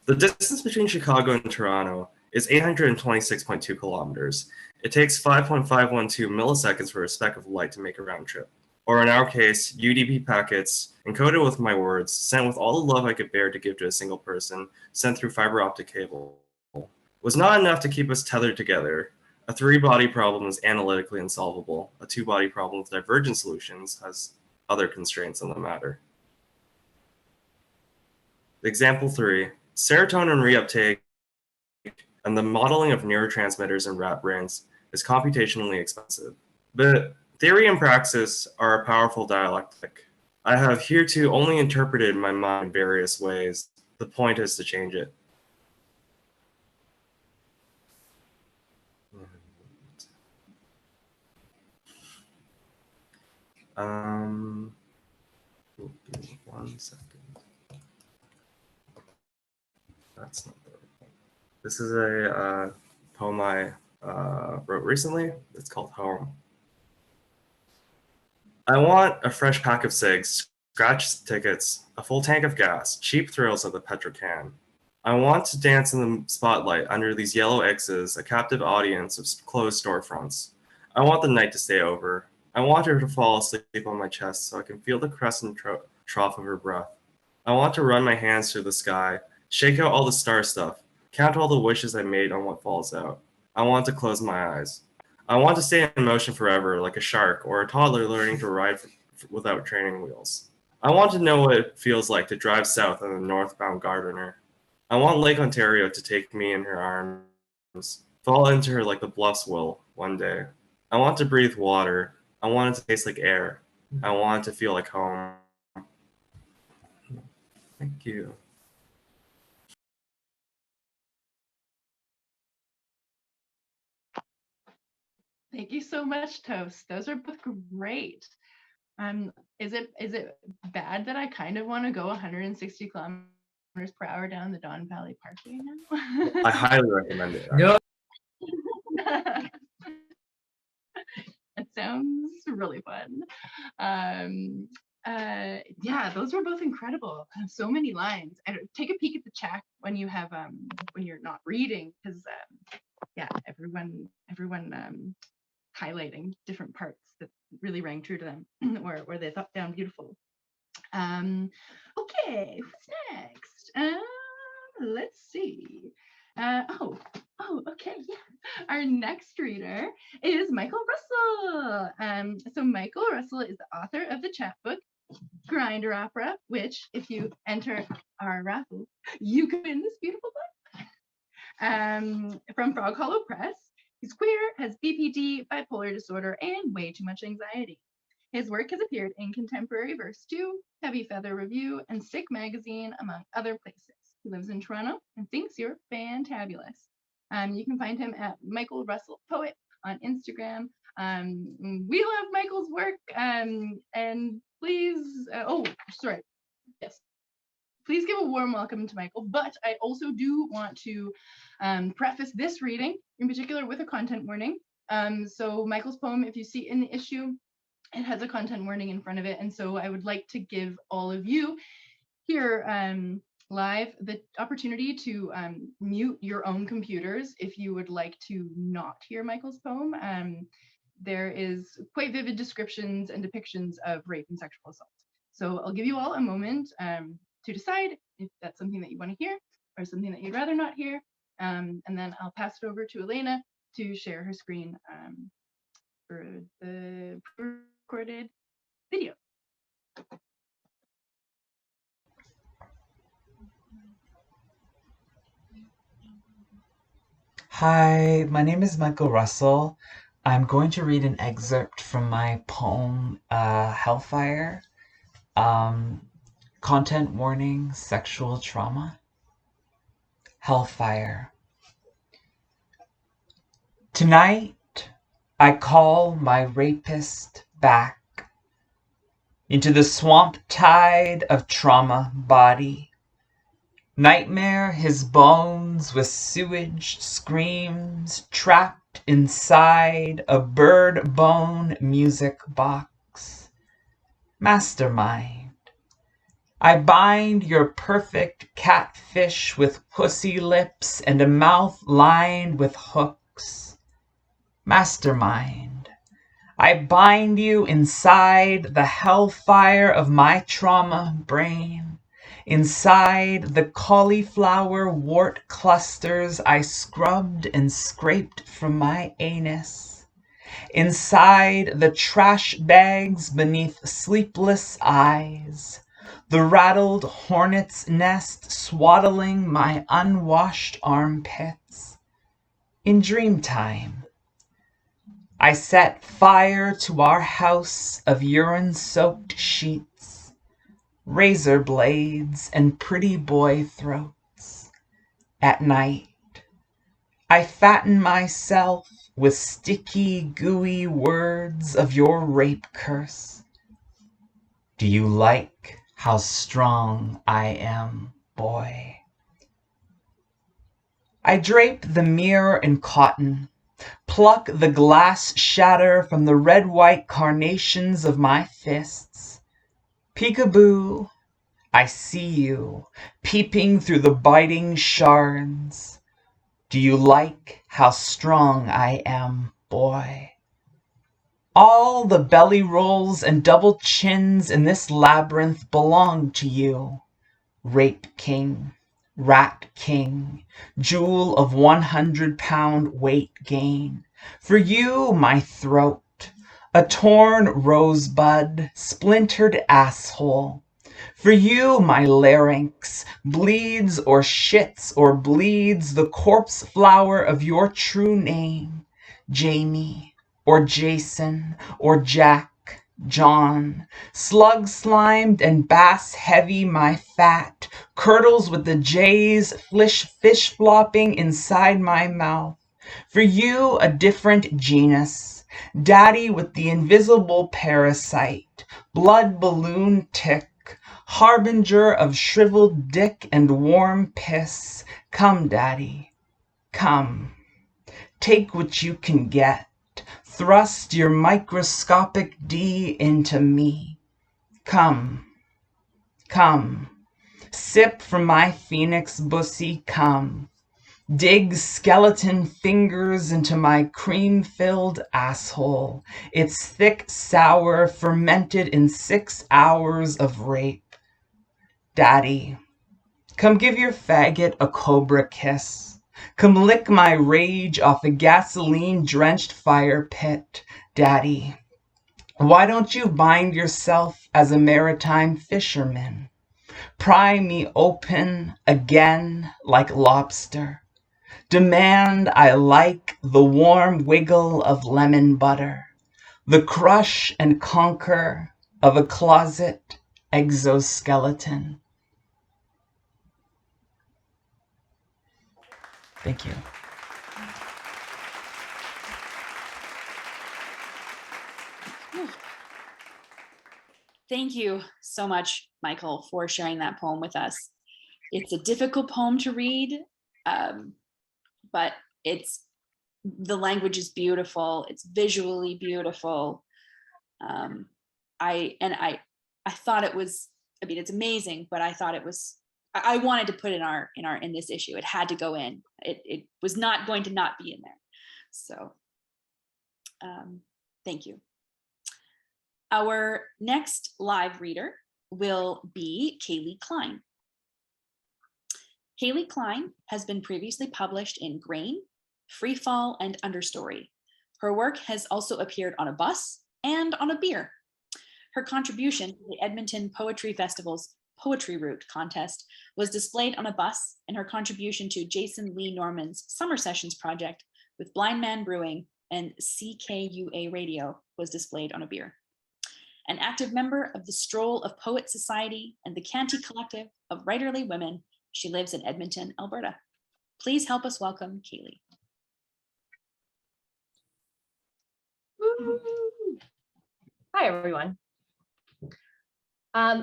The distance between Chicago and Toronto is 826.2 kilometers. It takes 5.512 milliseconds for a speck of light to make a round trip. Or in our case, UDP packets, encoded with my words, sent with all the love I could bear to give to a single person, sent through fiber optic cable, was not enough to keep us tethered together. A 3-body problem is analytically insolvable. A 2-body problem with divergent solutions has other constraints on the matter. Example 3, serotonin reuptake and the modeling of neurotransmitters in rat brains is computationally expensive. But theory and praxis are a powerful dialectic. I have hereto only interpreted my mind in various ways. The point is to change it. One second. That's not the right one. This is a poem I wrote recently. It's called Home. I want a fresh pack of cigs, scratch tickets, a full tank of gas, cheap thrills at the Petrocan. I want to dance in the spotlight under these yellow X's, a captive audience of closed storefronts. I want the night to stay over. I want her to fall asleep on my chest so I can feel the crescent trough of her breath. I want to run my hands through the sky, shake out all the star stuff, count all the wishes I made on what falls out. I want to close my eyes. I want to stay in motion forever, like a shark or a toddler learning to ride without training wheels. I want to know what it feels like to drive south on a northbound Gardiner. I want Lake Ontario to take me in her arms, fall into her like the bluffs will one day. I want to breathe water. I want it to taste like air. I want it to feel like home. Thank you. Thank you so much, Toast. Those are both great. Is it bad that I kind of want to go 160 kilometers per hour down the Don Valley Parkway now? I highly recommend it. No. It sounds really fun. Yeah, those were both incredible. So many lines. And take a peek at the chat when you have when you're not reading, because yeah, everyone highlighting different parts that really rang true to them or they thought down beautiful. Okay, who's next? Let's see. Okay, yeah. Our next reader is Michael Russell. So Michael Russell is the author of the chapbook Grinder Opera, which, if you enter our raffle, you can win this beautiful book. From Frog Hollow Press. He's queer, has BPD, bipolar disorder, and way too much anxiety. His work has appeared in Contemporary Verse 2, Heavy Feather Review, and Sick Magazine, among other places. He lives in Toronto and thinks you're fantabulous. You can find him at Michael Russell Poet on Instagram. We love Michael's work, and please, yes. Please give a warm welcome to Michael, but I also do want to preface this reading in particular with a content warning. So Michael's poem, if you see in the issue, it has a content warning in front of it. And so I would like to give all of you here live the opportunity to mute your own computers if you would like to not hear Michael's poem. There is quite vivid descriptions and depictions of rape and sexual assault. So I'll give you all a moment to decide if that's something that you want to hear or something that you'd rather not hear. And then I'll pass it over to Elena to share her screen for the recorded video. Hi, my name is Michael Russell. I'm going to read an excerpt from my poem, Hellfire. Content warning, sexual trauma. Hellfire. Tonight, I call my rapist back into the swamp tide of trauma body. Nightmare his bones with sewage screams trapped inside a bird bone music box. Mastermind. I bind your perfect catfish with pussy lips and a mouth lined with hooks. Mastermind. I bind you inside the hellfire of my trauma brain, inside the cauliflower wart clusters I scrubbed and scraped from my anus, inside the trash bags beneath sleepless eyes, the rattled hornet's nest swaddling my unwashed armpits. In dream time, I set fire to our house of urine-soaked sheets, razor blades and pretty boy throats. At night, I fatten myself with sticky, gooey words of your rape curse. Do you like how strong I am, boy? I drape the mirror in cotton, Pluck the glass shatter from the red-white carnations of my fists. Peekaboo, I see you, peeping through the biting shards. Do you like how strong I am, boy? All the belly rolls and double chins in this labyrinth belong to you. Rape king, rat king, jewel of 100-pound weight gain. For you, my throat, a torn rosebud, splintered asshole. For you, my larynx, bleeds or shits or bleeds the corpse flower of your true name, Jamie, or Jason, or Jack, John. Slug slimed and bass heavy my fat curdles with the J's fish flopping inside my mouth. For you, a different genus, daddy with the invisible parasite, blood balloon tick, harbinger of shriveled dick and warm piss. Come, daddy, come. Take what you can get. Thrust your microscopic D into me. Come, come. Sip from my phoenix bussy, come. Dig skeleton fingers into my cream-filled asshole. It's thick, sour, fermented in 6 hours of rape. Daddy, come give your faggot a cobra kiss. Come lick my rage off a gasoline-drenched fire pit. Daddy, why don't you bind yourself as a maritime fisherman? Pry me open again like lobster. Demand I like the warm wiggle of lemon butter, the crush and conquer of a closet exoskeleton. Thank you. Thank you so much, Michael, for sharing that poem with us. It's a difficult poem to read, but the language is beautiful. It's visually beautiful. I thought it was, I mean, it's amazing, but I thought it was, I wanted to put in this issue. It had to go in. It was not going to not be in there. So thank you. Our next live reader will be Kayleigh Cline. Kayleigh Cline has been previously published in Grain, Freefall, and Understory. Her work has also appeared on a bus and on a beer. Her contribution to the Edmonton Poetry Festival's Poetry Route contest was displayed on a bus, and her contribution to Jason Lee Norman's Summer Sessions project with Blind Man Brewing and CKUA Radio was displayed on a beer. An active member of the Stroll of Poets Society and the Canty Collective of Writerly Women, she lives in Edmonton, Alberta. Please help us welcome Kayleigh. Hi, everyone. I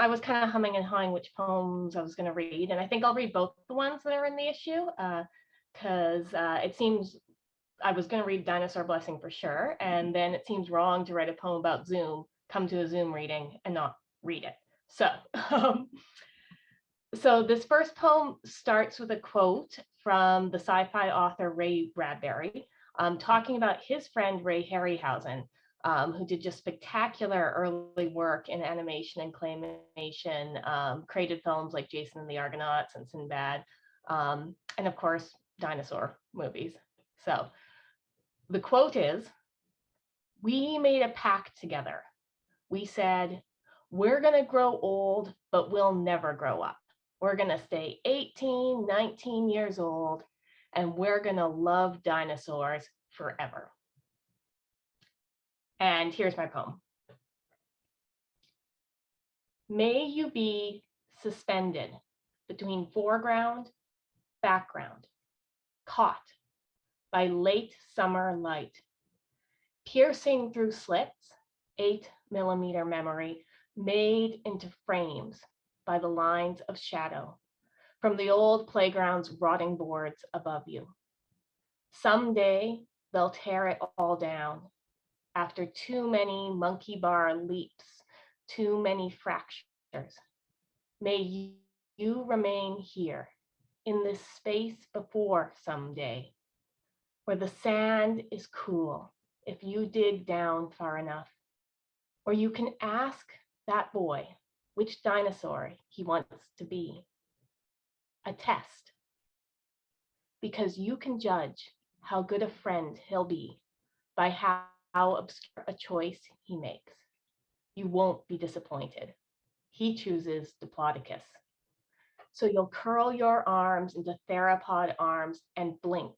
was kind of humming and hawing which poems I was going to read, and I think I'll read both the ones that are in the issue, because it seems I was going to read Dinosaur Blessing for sure, and then it seems wrong to write a poem about Zoom, come to a Zoom reading, and not read it. So this first poem starts with a quote from the sci-fi author Ray Bradbury, talking about his friend Ray Harryhausen, who did just spectacular early work in animation and claymation, created films like Jason and the Argonauts and Sinbad, and of course, dinosaur movies. So the quote is, "We made a pact together. We said, we're going to grow old, but we'll never grow up. We're going to stay 18, 19 years old, and we're going to love dinosaurs forever." And here's my poem. May you be suspended between foreground, background, caught by late summer light, piercing through slits, 8mm memory, made into frames by the lines of shadow from the old playground's rotting boards above you. Someday they'll tear it all down after too many monkey bar leaps, too many fractures. May you remain here in this space before someday, where the sand is cool if you dig down far enough, or you can ask that boy which dinosaur he wants to be. A test, because you can judge how good a friend he'll be by how obscure a choice he makes. You won't be disappointed. He chooses Diplodocus. So you'll curl your arms into theropod arms and blink,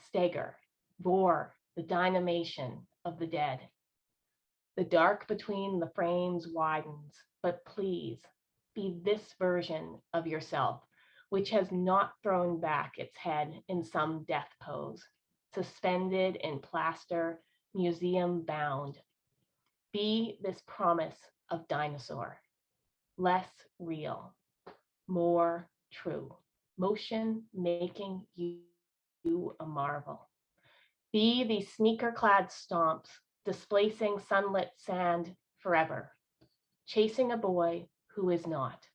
stagger, roar the dynamation of the dead. The dark between the frames widens, but please be this version of yourself, which has not thrown back its head in some death pose, suspended in plaster, museum bound. Be this promise of dinosaur, less real, more true, motion making you a marvel. Be these sneaker-clad stomps, displacing sunlit sand forever, chasing a boy who is not,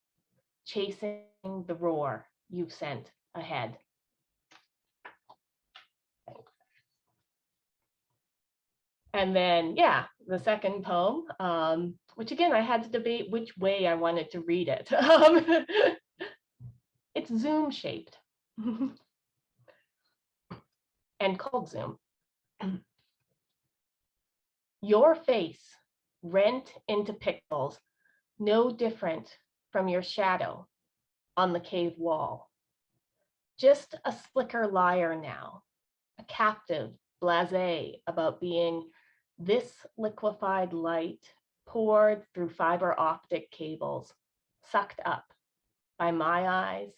chasing the roar you've sent ahead. And then, yeah, the second poem, which again, I had to debate which way I wanted to read it. It's Zoom shaped and called Zoom. Your face rent into pixels, no different from your shadow on the cave wall. Just a slicker liar now, a captive, blasé about being this liquefied light poured through fiber optic cables, sucked up by my eyes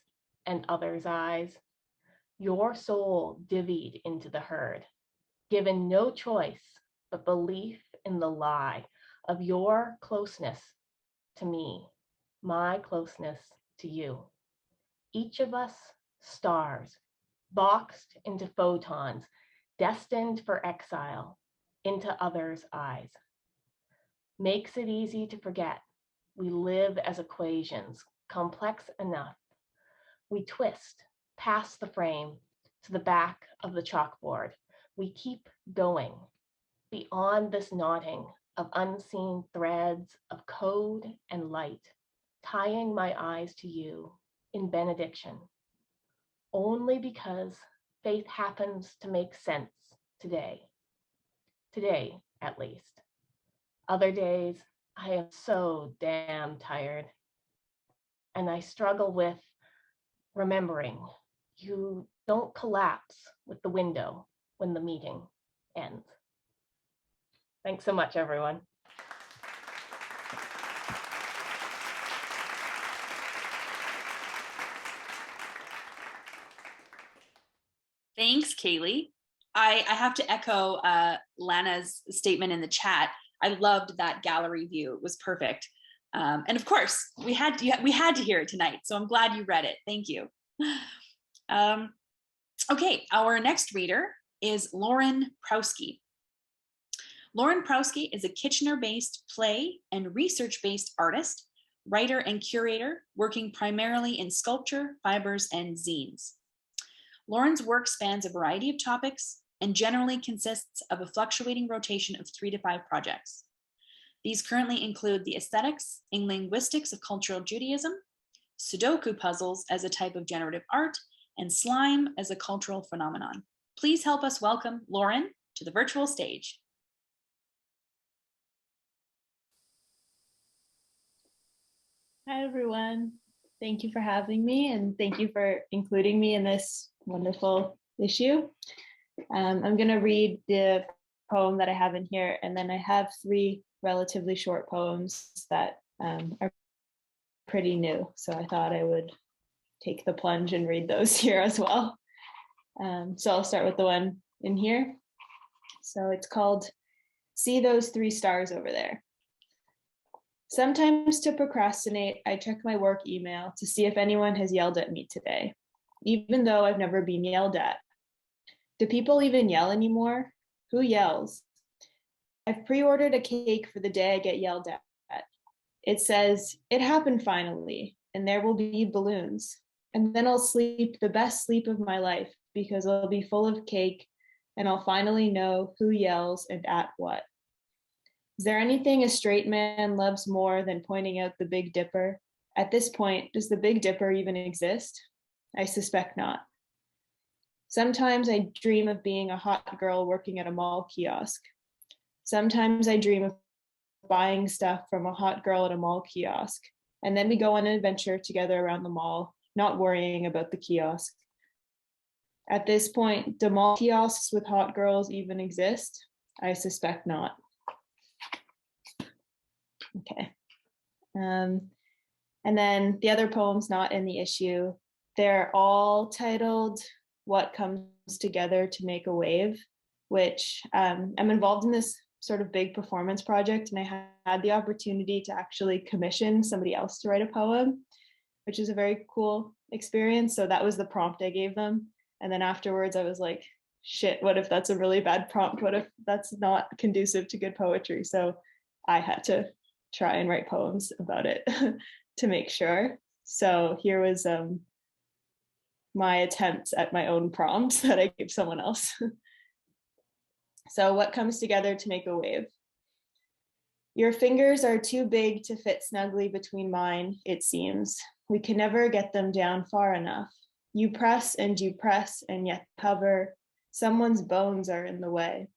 and others' eyes. Your soul divvied into the herd, given no choice but belief in the lie of your closeness to me, my closeness to you. Each of us stars, boxed into photons, destined for exile into others' eyes. Makes it easy to forget we live as equations, complex enough. We twist past the frame to the back of the chalkboard. We keep going beyond this knotting of unseen threads of code and light, tying my eyes to you in benediction, only because faith happens to make sense today. Today, at least. Other days, I am so damn tired. And I struggle with remembering you don't collapse with the window when the meeting ends. Thanks so much, everyone. Thanks, Kayleigh. I have to echo Lana's statement in the chat. I loved that gallery view. It was perfect. And of course, we had to hear it tonight. So I'm glad you read it. Thank you. Okay, our next reader is Lauren Prousky. Lauren Prousky is a Kitchener-based play and research-based artist, writer, and curator, working primarily in sculpture, fibers, and zines. Lauren's work spans a variety of topics and generally consists of a fluctuating rotation of 3 to 5 projects. These currently include the aesthetics and linguistics of cultural Judaism, Sudoku puzzles as a type of generative art, and slime as a cultural phenomenon. Please help us welcome Lauren to the virtual stage. Hi, everyone. Thank you for having me, and thank you for including me in this wonderful issue. I'm going to read the poem that I have in here, and then I have 3 relatively short poems that are pretty new. So I thought I would take the plunge and read those here as well. So I'll start with the one in here. So it's called See Those 3 Stars Over There. Sometimes to procrastinate, I check my work email to see if anyone has yelled at me today, even though I've never been yelled at. Do people even yell anymore? Who yells? I've pre-ordered a cake for the day I get yelled at. It says, "It happened finally, and there will be balloons. And then I'll sleep the best sleep of my life because I'll be full of cake and I'll finally know who yells and at what." Is there anything a straight man loves more than pointing out the Big Dipper? At this point, does the Big Dipper even exist? I suspect not. Sometimes I dream of being a hot girl working at a mall kiosk. Sometimes I dream of buying stuff from a hot girl at a mall kiosk, and then we go on an adventure together around the mall, not worrying about the kiosk. At this point, do mall kiosks with hot girls even exist? I suspect not. Okay. And then the other poems not in the issue, they're all titled "What Comes Together to Make a Wave," which I'm involved in this sort of big performance project, and I had the opportunity to actually commission somebody else to write a poem, which is a very cool experience. So that was the prompt I gave them. And then afterwards I was like, shit, what if that's a really bad prompt? What if that's not conducive to good poetry? So I had to try and write poems about it to make sure. So here was my attempts at my own prompts that I gave someone else. So what comes together to make a wave? Your fingers are too big to fit snugly between mine, it seems. We can never get them down far enough. You press and yet hover. Someone's bones are in the way.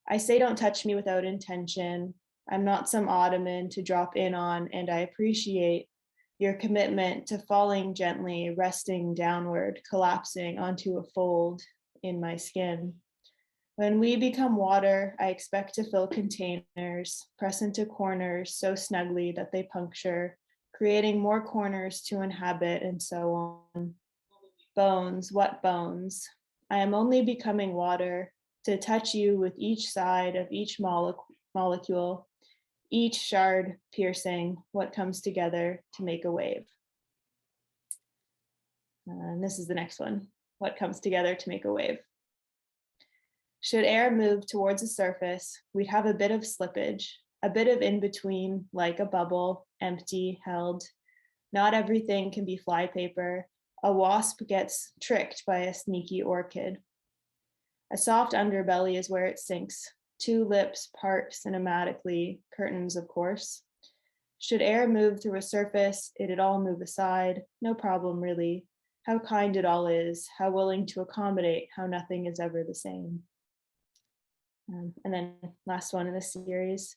I say don't touch me without intention. I'm not some ottoman to drop in on, and I appreciate your commitment to falling gently, resting downward, collapsing onto a fold in my skin. When we become water, I expect to fill containers, press into corners so snugly that they puncture, creating more corners to inhabit, and so on. Bones, what bones? I am only becoming water to touch you with each side of each molecule, each shard piercing what comes together to make a wave. And this is the next one. What comes together to make a wave? Should air move towards the surface, we'd have a bit of slippage, a bit of in-between, like a bubble, empty, held. Not everything can be flypaper. A wasp gets tricked by a sneaky orchid. A soft underbelly is where it sinks. Two lips part cinematically, curtains, of course. Should air move through a surface, it'd all move aside. No problem, really. How kind it all is, how willing to accommodate, how nothing is ever the same. And then last one in the series,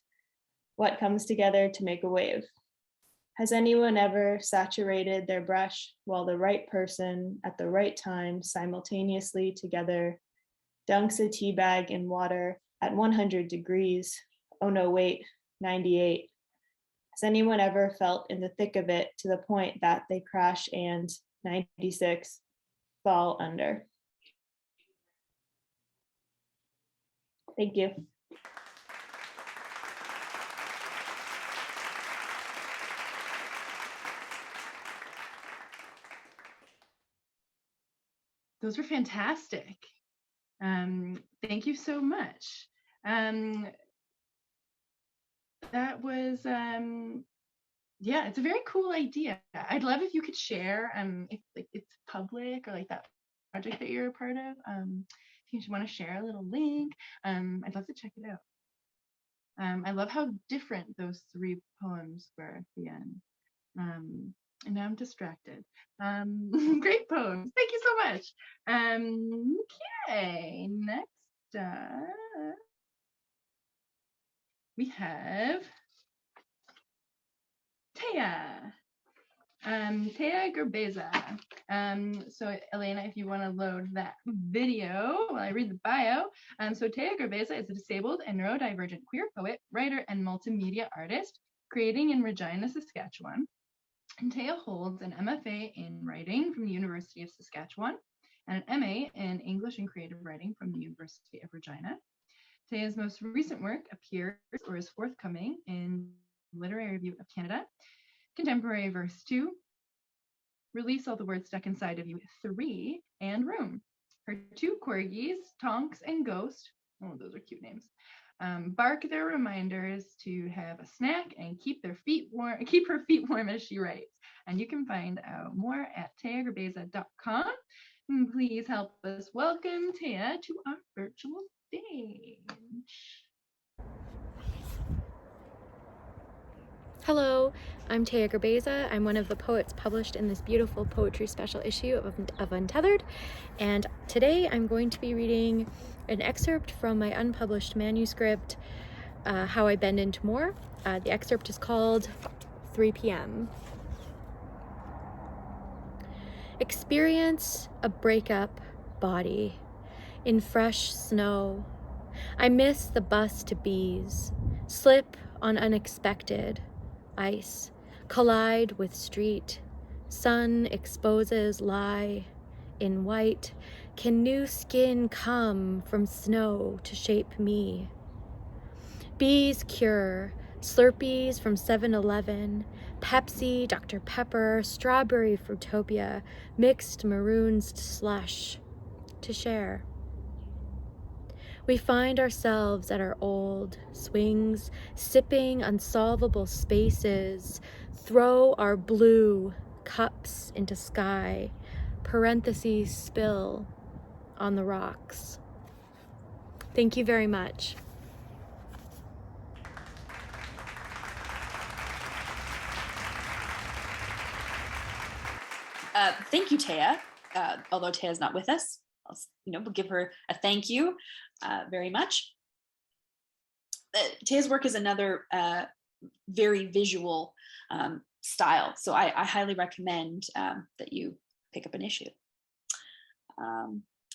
what comes together to make a wave? Has anyone ever saturated their brush while the right person at the right time simultaneously together dunks a tea bag in water at 100 degrees? Oh no, wait, 98. Has anyone ever felt in the thick of it to the point that they crash and 96 fall under? Thank you. Those were fantastic. Thank you so much. That was, yeah, it's a very cool idea. I'd love if you could share, if like it's public or like that project that you're a part of. If you just want to share a little link, I'd love to check it out. I love how different those three poems were at the end. And now I'm distracted. Great poems. Thank you so much. Okay, next up, we have Taidgh. Taidgh Gerbeza. So Elena, if you want to load that video while I read the bio. So Taidgh Gerbeza is a disabled and neurodivergent queer poet, writer, and multimedia artist creating in Regina, Saskatchewan. And Taidgh holds an MFA in writing from the University of Saskatchewan and an MA in English and creative writing from the University of Regina. Taigh's most recent work appears or is forthcoming in Literary Review of Canada, Contemporary Verse 2, Release All the Words Stuck Inside of You 3, and Room. Her two corgis, Tonks, and Ghost. Oh, those are cute names. Bark their reminders to have a snack and keep her feet warm as she writes. And you can find out more at Gerbeza.com. And please help us welcome Taidgh to our virtual stage. Hello, I'm Taidgh Gerbeza. I'm one of the poets published in this beautiful poetry special issue of Untethered, and today I'm going to be reading an excerpt from my unpublished manuscript, How I Bend Into More. The excerpt is called 3 p.m. Experience a breakup body in fresh snow. I miss the bus to bees, slip on unexpected ice, collide with street, sun exposes lie in white. Can new skin come from snow to shape me? Bees cure, Slurpees from 7-Eleven, Pepsi, Dr. Pepper, strawberry Fruitopia, mixed maroons slush to share. We find ourselves at our old swings, sipping unsolvable spaces, throw our blue cups into sky, parentheses spill on the rocks. Thank you very much. Thank you, Taidgh. Although Taidgh's not with us, we'll give her a thank you very much. Taidgh's work is another very visual style, so I highly recommend that you pick up an issue.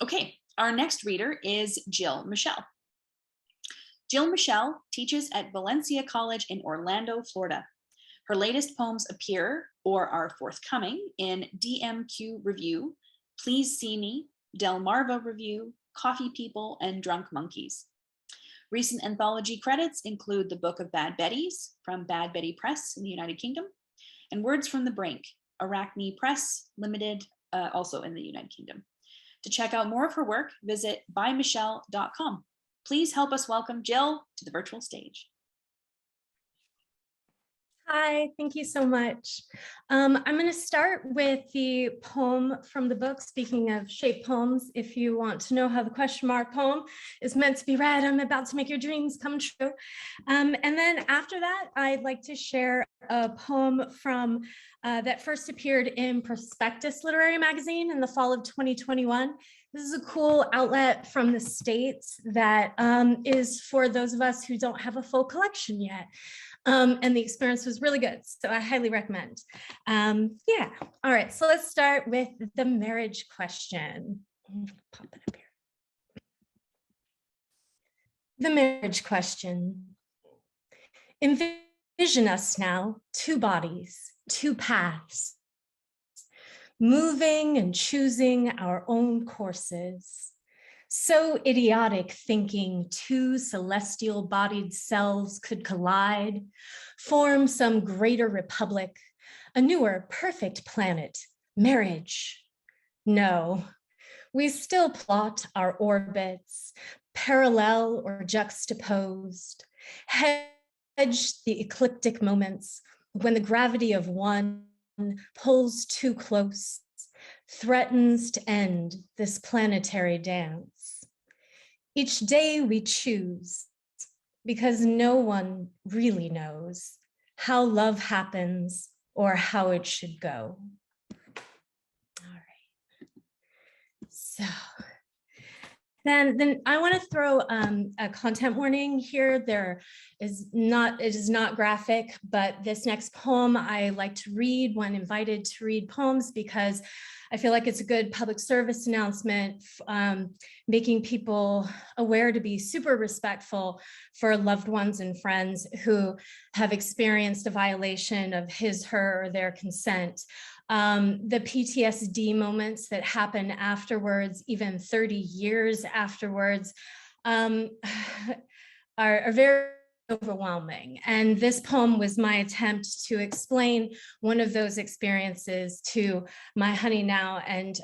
Okay, our next reader is Jill Michelle. Jill Michelle teaches at Valencia College in Orlando, Florida. Her latest poems appear or are forthcoming in DMQ Review, Please See Me, Delmarva Review, Coffee People, and Drunk Monkeys. Recent anthology credits include The Book of Bad Betties from Bad Betty Press in the United Kingdom, and Words from the Brink, Arachne Press Limited, also in the United Kingdom. To check out more of her work, visit bymichelle.com. Please help us welcome Jill to the virtual stage. Hi, thank you so much. I'm going to start with the poem from the book, speaking of shaped poems. If you want to know how the question mark poem is meant to be read, I'm about to make your dreams come true. And then after that, I'd like to share a poem from that first appeared in Prospectus Literary Magazine in the fall of 2021. This is a cool outlet from the States that is for those of us who don't have a full collection yet. And the experience was really good, so I highly recommend. Yeah, all right, so let's start with the marriage question. Pop it up here. The marriage question. Envision us now, two bodies, two paths, moving and choosing our own courses. So idiotic thinking two celestial bodied selves could collide, form some greater republic, a newer perfect planet, marriage. No, we still plot our orbits, parallel or juxtaposed, hedge the ecliptic moments when the gravity of one pulls too close, threatens to end this planetary dance. Each day we choose, because no one really knows how love happens or how it should go. All right. So then I want to throw a content warning here. It is not graphic, but this next poem I like to read when invited to read poems because I feel like it's a good public service announcement, making people aware to be super respectful for loved ones and friends who have experienced a violation of his, her, or their consent. The PTSD moments that happen afterwards, even 30 years afterwards, are very overwhelming. And this poem was my attempt to explain one of those experiences to my honey now, and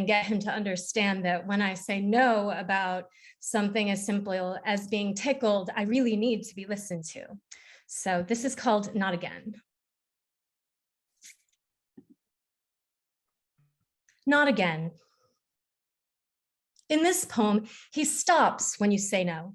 get him to understand that when I say no about something as simple as being tickled, I really need to be listened to. So this is called Not Again. Not again. In this poem, he stops when you say no.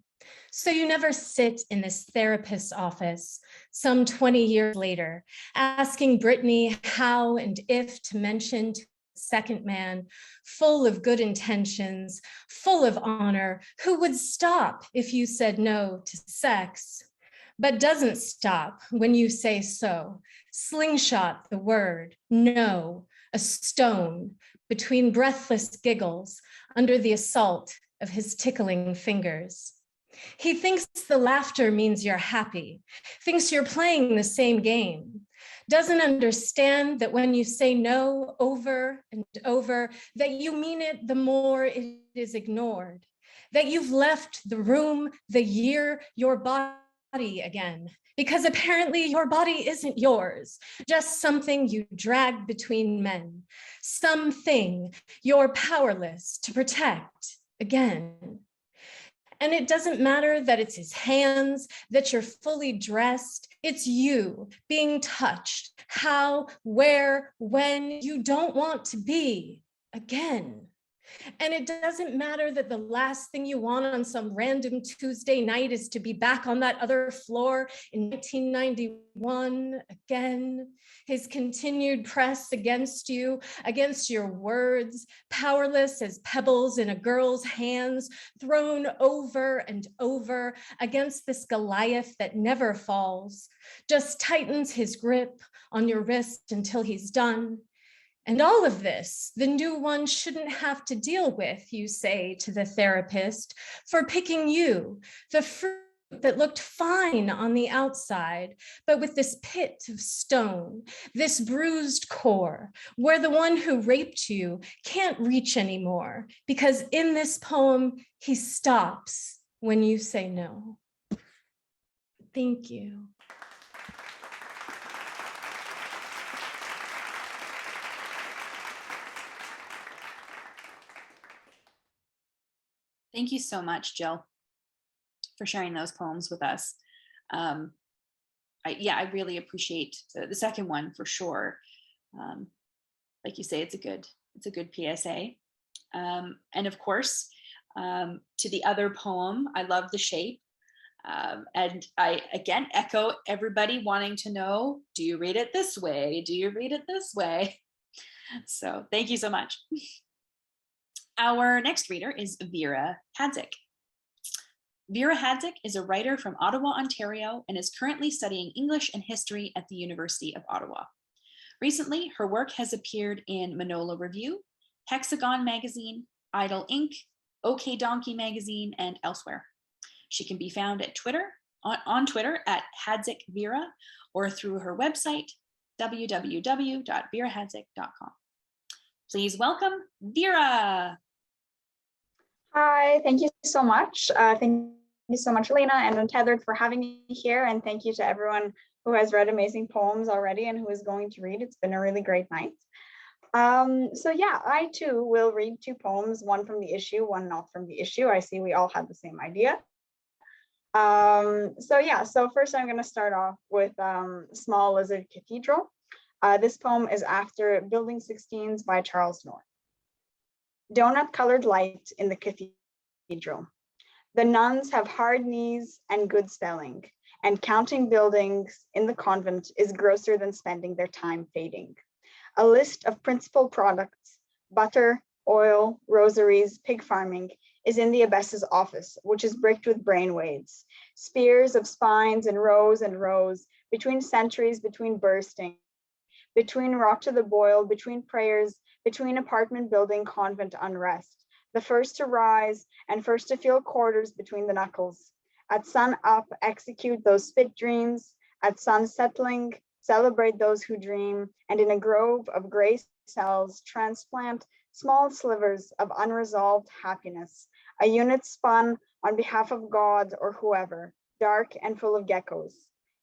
So you never sit in this therapist's office some 20 years later, asking Brittany how and if to mention to a second man, full of good intentions, full of honor, who would stop if you said no to sex, but doesn't stop when you say so. Slingshot the word, no, a stone, between breathless giggles under the assault of his tickling fingers. He thinks the laughter means you're happy, thinks you're playing the same game, doesn't understand that when you say no over and over, that you mean it the more it is ignored, that you've left the room, the year, your body again, because apparently your body isn't yours, just something you drag between men, something you're powerless to protect again. And it doesn't matter that it's his hands, that you're fully dressed. It's you being touched, how, where, when you don't want to be again. And it doesn't matter that the last thing you want on some random Tuesday night is to be back on that other floor in 1991 again. His continued press against you, against your words, powerless as pebbles in a girl's hands, thrown over and over against this Goliath that never falls, just tightens his grip on your wrist until he's done. And all of this, the new one shouldn't have to deal with, you say to the therapist, for picking you, the fruit that looked fine on the outside, but with this pit of stone, this bruised core, where the one who raped you can't reach anymore, because in this poem, he stops when you say no. Thank you. Thank you so much, Jill, for sharing those poems with us. I really appreciate the second one for sure. Like you say, it's a good PSA. And of course, to the other poem, I love the shape. And I again echo everybody wanting to know, do you read it this way? Do you read it this way? So thank you so much. Our next reader is Vera Hadzic. Vera Hadzic is a writer from Ottawa, Ontario, and is currently studying English and history at the University of Ottawa. Recently, her work has appeared in Manola Review, Hexagon Magazine, Idle Inc., OK Donkey Magazine, and elsewhere. She can be found at on Twitter at Hadzic Vera, or through her website, www.verahadzic.com. Please welcome Vera. Hi, thank you so much. Thank you so much, Lana and Untethered, for having me here. And thank you to everyone who has read amazing poems already and who is going to read. It's been a really great night. So yeah, I too will read two poems, one from the issue, one not from the issue. I see we all had the same idea. So first I'm going to start off with Small Lizard Cathedral. This poem is after Building 16s by Charles North. Donut-colored light in the cathedral. The nuns have hard knees and good spelling, and counting buildings in the convent is grosser than spending their time fading. A list of principal products, butter, oil, rosaries, pig farming, is in the abbess's office, which is bricked with brainwaves, spears of spines and rows, between centuries, between bursting, between rock to the boil, between prayers, between apartment building, convent unrest, the first to rise and first to feel quarters between the knuckles. At sun up, execute those spit dreams. At sun settling, celebrate those who dream. And in a grove of gray cells, transplant small slivers of unresolved happiness, a unit spun on behalf of God or whoever, dark and full of geckos.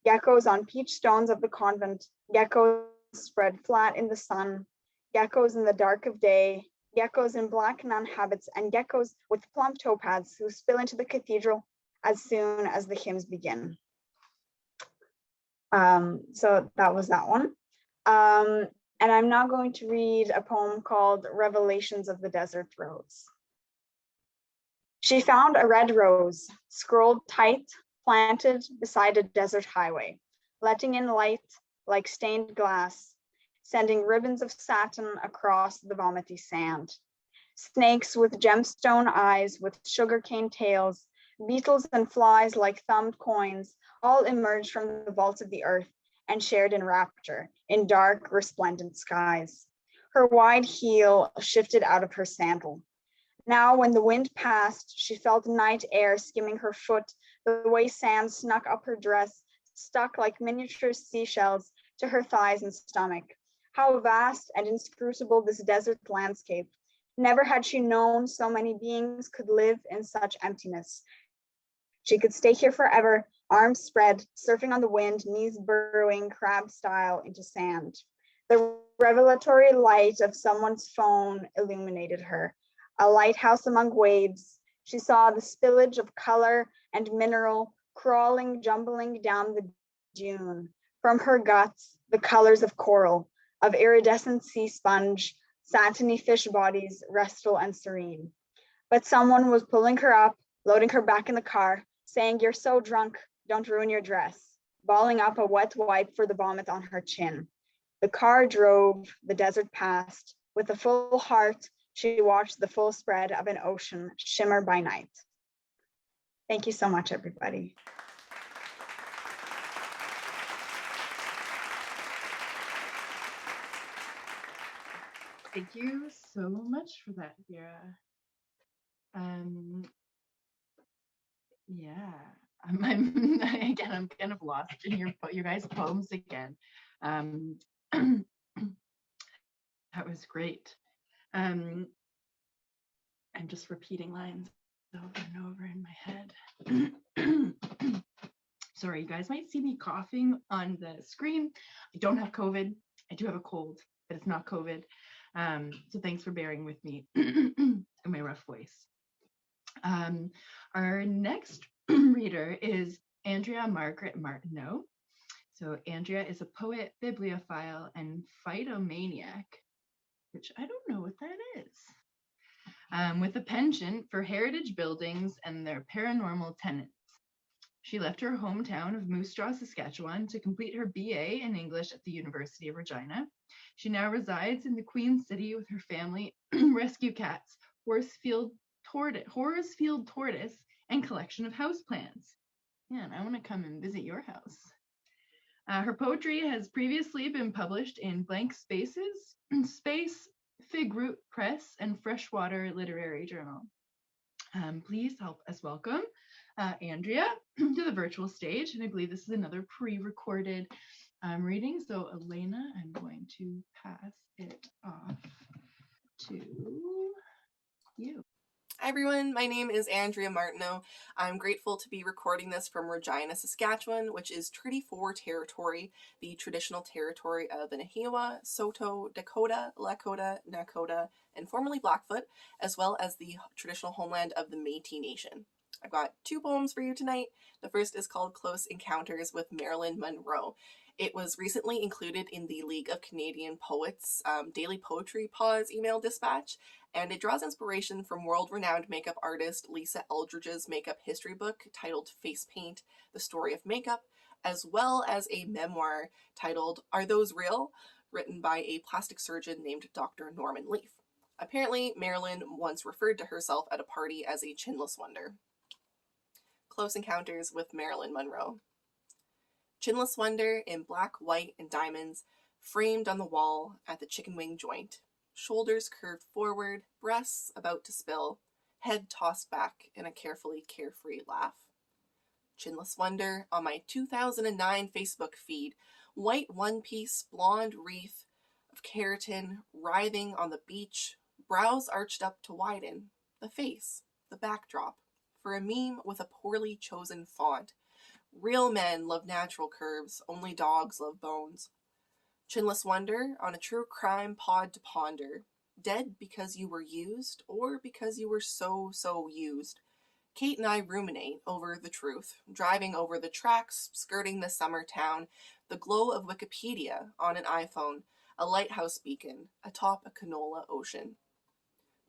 Geckos on peach stones of the convent, geckos spread flat in the sun, geckos in the dark of day, geckos in black nun habits, and geckos with plump toe pads who spill into the cathedral as soon as the hymns begin. So that was that one. And I'm now going to read a poem called Revelations of the Desert Rose. She found a red rose, scrolled tight, planted beside a desert highway, letting in light like stained glass, sending ribbons of satin across the vomity sand. Snakes with gemstone eyes, with sugarcane tails, beetles and flies like thumbed coins, all emerged from the vaults of the earth and shared in rapture in dark, resplendent skies. Her wide heel shifted out of her sandal. Now, when the wind passed, she felt night air skimming her foot, the way sand snuck up her dress, stuck like miniature seashells to her thighs and stomach. How vast and inscrutable this desert landscape. Never had she known so many beings could live in such emptiness. She could stay here forever, arms spread, surfing on the wind, knees burrowing crab style into sand. The revelatory light of someone's phone illuminated her. A lighthouse among waves. She saw the spillage of color and mineral crawling, jumbling down the dune. From her guts, the colors of coral, of iridescent sea sponge, satiny fish bodies, restful and serene. But someone was pulling her up, loading her back in the car, saying, "You're so drunk, don't ruin your dress," balling up a wet wipe for the vomit on her chin. The car drove, the desert passed. With a full heart, she watched the full spread of an ocean shimmer by night. Thank you so much, everybody. Thank you so much for that, Vera. Yeah, I'm again, I'm kind of lost in your guys' poems again. That was great. I'm just repeating lines over and over in my head. Sorry, you guys might see me coughing on the screen. I don't have COVID. I do have a cold, but it's not COVID. So thanks for bearing with me in my rough voice. Our next reader is Andrea Margaret Martineau. So Andrea is a poet, bibliophile, and phytomaniac, which I don't know what that is, with a penchant for heritage buildings and their paranormal tenants. She left her hometown of Moose Jaw, Saskatchewan to complete her BA in English at the University of Regina. She now resides in the Queen City with her family, rescue cats, Horsfield tortoise, and collection of houseplants. Man, I want to come and visit your house. Her poetry has previously been published in Blank Spaces, Space, Fig Root Press, and Freshwater Literary Journal. Please help us welcome Andrea to the virtual stage. And I believe this is another pre-recorded reading. So Elena, I'm going to pass it off to you. Hi everyone, my name is Andrea Martineau. I'm grateful to be recording this from Regina, Saskatchewan, which is Treaty 4 territory, the traditional territory of the Nahiwa, Saulteaux, Dakota, Lakota, Nakota, and formerly Blackfoot, as well as the traditional homeland of the Métis Nation. I've got two poems for you tonight. The first is called Close Encounters with Marilyn Monroe. It was recently included in the League of Canadian Poets Daily Poetry Pause email dispatch, and it draws inspiration from world-renowned makeup artist Lisa Eldridge's makeup history book titled Face Paint, The Story of Makeup, as well as a memoir titled Are Those Real?, written by a plastic surgeon named Dr. Norman Leaf. Apparently, Marilyn once referred to herself at a party as a chinless wonder. Close Encounters with Marilyn Monroe. Chinless wonder in black, white, and diamonds, framed on the wall at the chicken wing joint. Shoulders curved forward, breasts about to spill, head tossed back in a carefully carefree laugh. Chinless wonder on my 2009 Facebook feed, white one-piece blonde wreath of keratin writhing on the beach, brows arched up to widen, the face, the backdrop, for a meme with a poorly chosen font, Real men love natural curves, only dogs love bones. Chinless wonder, on a true crime pod to ponder. Dead because you were used, or because you were so used. Kate and I ruminate over the truth, driving over the tracks, skirting the summer town, the glow of Wikipedia on an iPhone, a lighthouse beacon atop a canola ocean.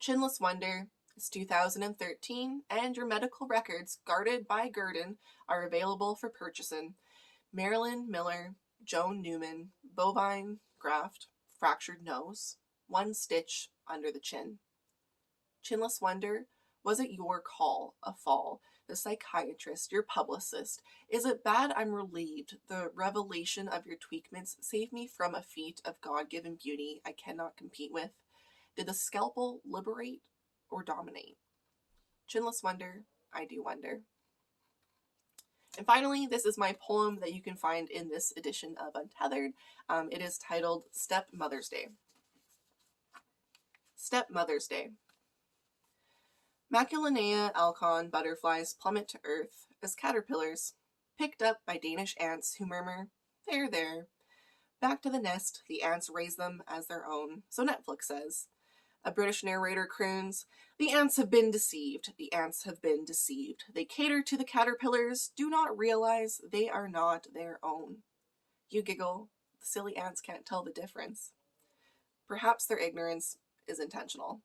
Chinless wonder is 2013, and your medical records, guarded by Gurdon, are available for purchasing. Marilyn Miller, Joan Newman, bovine graft, fractured nose, 1 stitch under the chin. Chinless wonder, was it your call, a fall, the psychiatrist, your publicist? Is it bad I'm relieved? The revelation of your tweakments saved me from a feat of God-given beauty I cannot compete with. Did the scalpel liberate or dominate? Chinless wonder, I do wonder. And finally, this is my poem that you can find in this edition of Untethered. It is titled Stepmother's Day. Stepmother's Day. Maculinea alcon butterflies plummet to earth as caterpillars, picked up by Danish ants who murmur, there, there. Back to the nest, the ants raise them as their own, so Netflix says. A British narrator croons, the ants have been deceived, the ants have been deceived. They cater to the caterpillars, do not realize they are not their own. You giggle, the silly ants can't tell the difference. Perhaps their ignorance is intentional.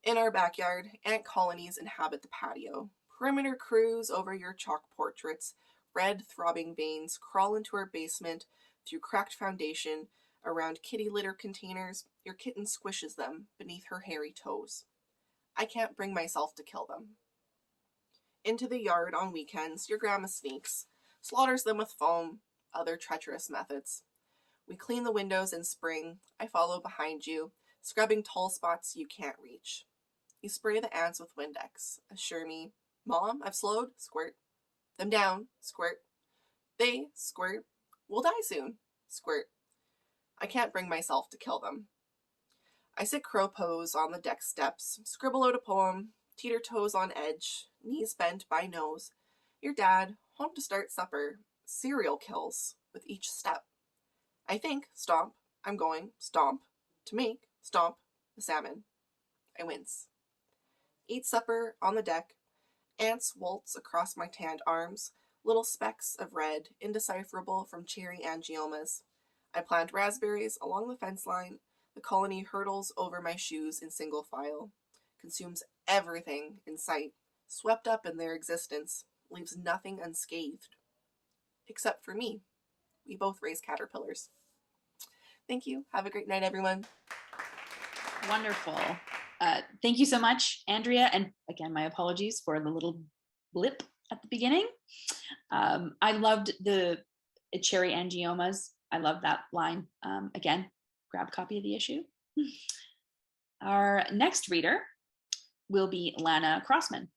In our backyard, ant colonies inhabit the patio. Perimeter crews over your chalk portraits. Red, throbbing veins crawl into our basement through cracked foundation. Around kitty litter containers, your kitten squishes them beneath her hairy toes. I can't bring myself to kill them. Into the yard on weekends, your grandma sneaks, slaughters them with foam, other treacherous methods. We clean the windows in spring. I follow behind you, scrubbing tall spots you can't reach. You spray the ants with Windex, assure me, Mom, I've slowed, squirt. Them down, squirt. They, squirt. We'll die soon, squirt. I can't bring myself to kill them. I sit crow pose on the deck steps, scribble out a poem, teeter toes on edge, knees bent by nose. Your dad, home to start supper, cereal kills with each step. I think, stomp, I'm going, stomp, to make, stomp, the salmon. I wince. Eat supper on the deck. Ants waltz across my tanned arms, little specks of red, indecipherable from cherry angiomas. I plant raspberries along the fence line. The colony hurtles over my shoes in single file, consumes everything in sight, swept up in their existence, leaves nothing unscathed. Except for me. We both raise caterpillars. Thank you. Have a great night, everyone. Wonderful. Thank you so much, Andrea. And again, my apologies for the little blip at the beginning. I loved the cherry angiomas. I love that line. Again, grab a copy of the issue. Our next reader will be Lana Crossman.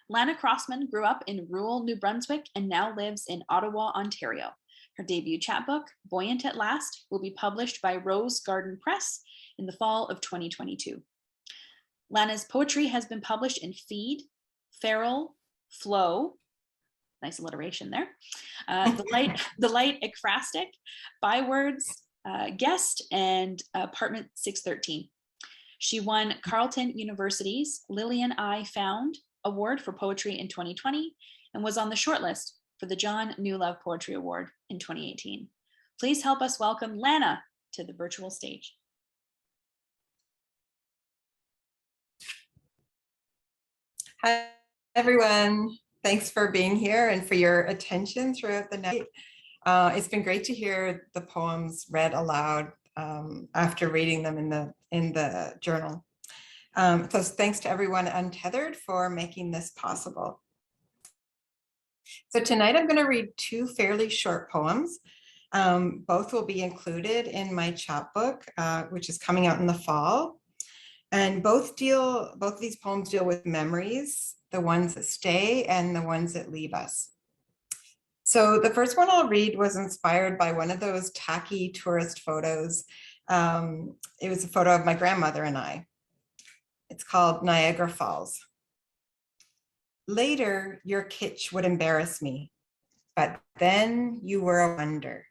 Lana Crossman grew up in rural New Brunswick and now lives in Ottawa, Ontario. Her debut chapbook, Buoyant at Last, will be published by Rose Garden Press in the fall of 2022. Lana's poetry has been published in Feed, Feral, Flow, nice alliteration there, The Light Ekphrastic, Bywords, Guest, and Apartment 613. She won Carleton University's Lillian I. Found Award for Poetry in 2020 and was on the shortlist for the John Newlove Poetry Award in 2018. Please help us welcome Lana to the virtual stage. Hi, everyone. Thanks for being here and for your attention throughout the night. It's been great to hear the poems read aloud after reading them in the journal. So thanks to everyone at Untethered for making this possible. So tonight I'm going to read two fairly short poems. Both will be included in my chapbook, which is coming out in the fall. And both of these poems deal with memories, the ones that stay and the ones that leave us. So the first one I'll read was inspired by one of those tacky tourist photos. It was a photo of my grandmother and I. It's called Niagara Falls. Later, your kitsch would embarrass me, but then you were a wonder.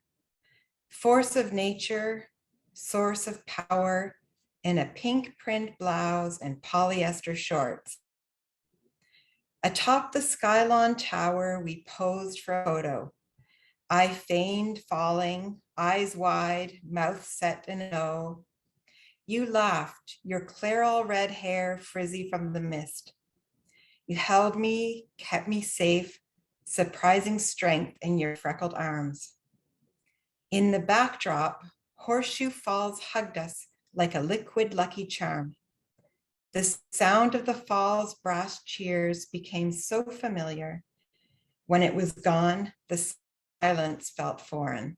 Force of nature, source of power, in a pink print blouse and polyester shorts. Atop the Skylon Tower, we posed for a photo. I feigned falling, eyes wide, mouth set in an O. You laughed, your clairol red hair frizzy from the mist. You held me, kept me safe, surprising strength in your freckled arms. In the backdrop, Horseshoe Falls hugged us like a liquid Lucky Charm. The sound of the falls' brass cheers became so familiar. When it was gone, the silence felt foreign.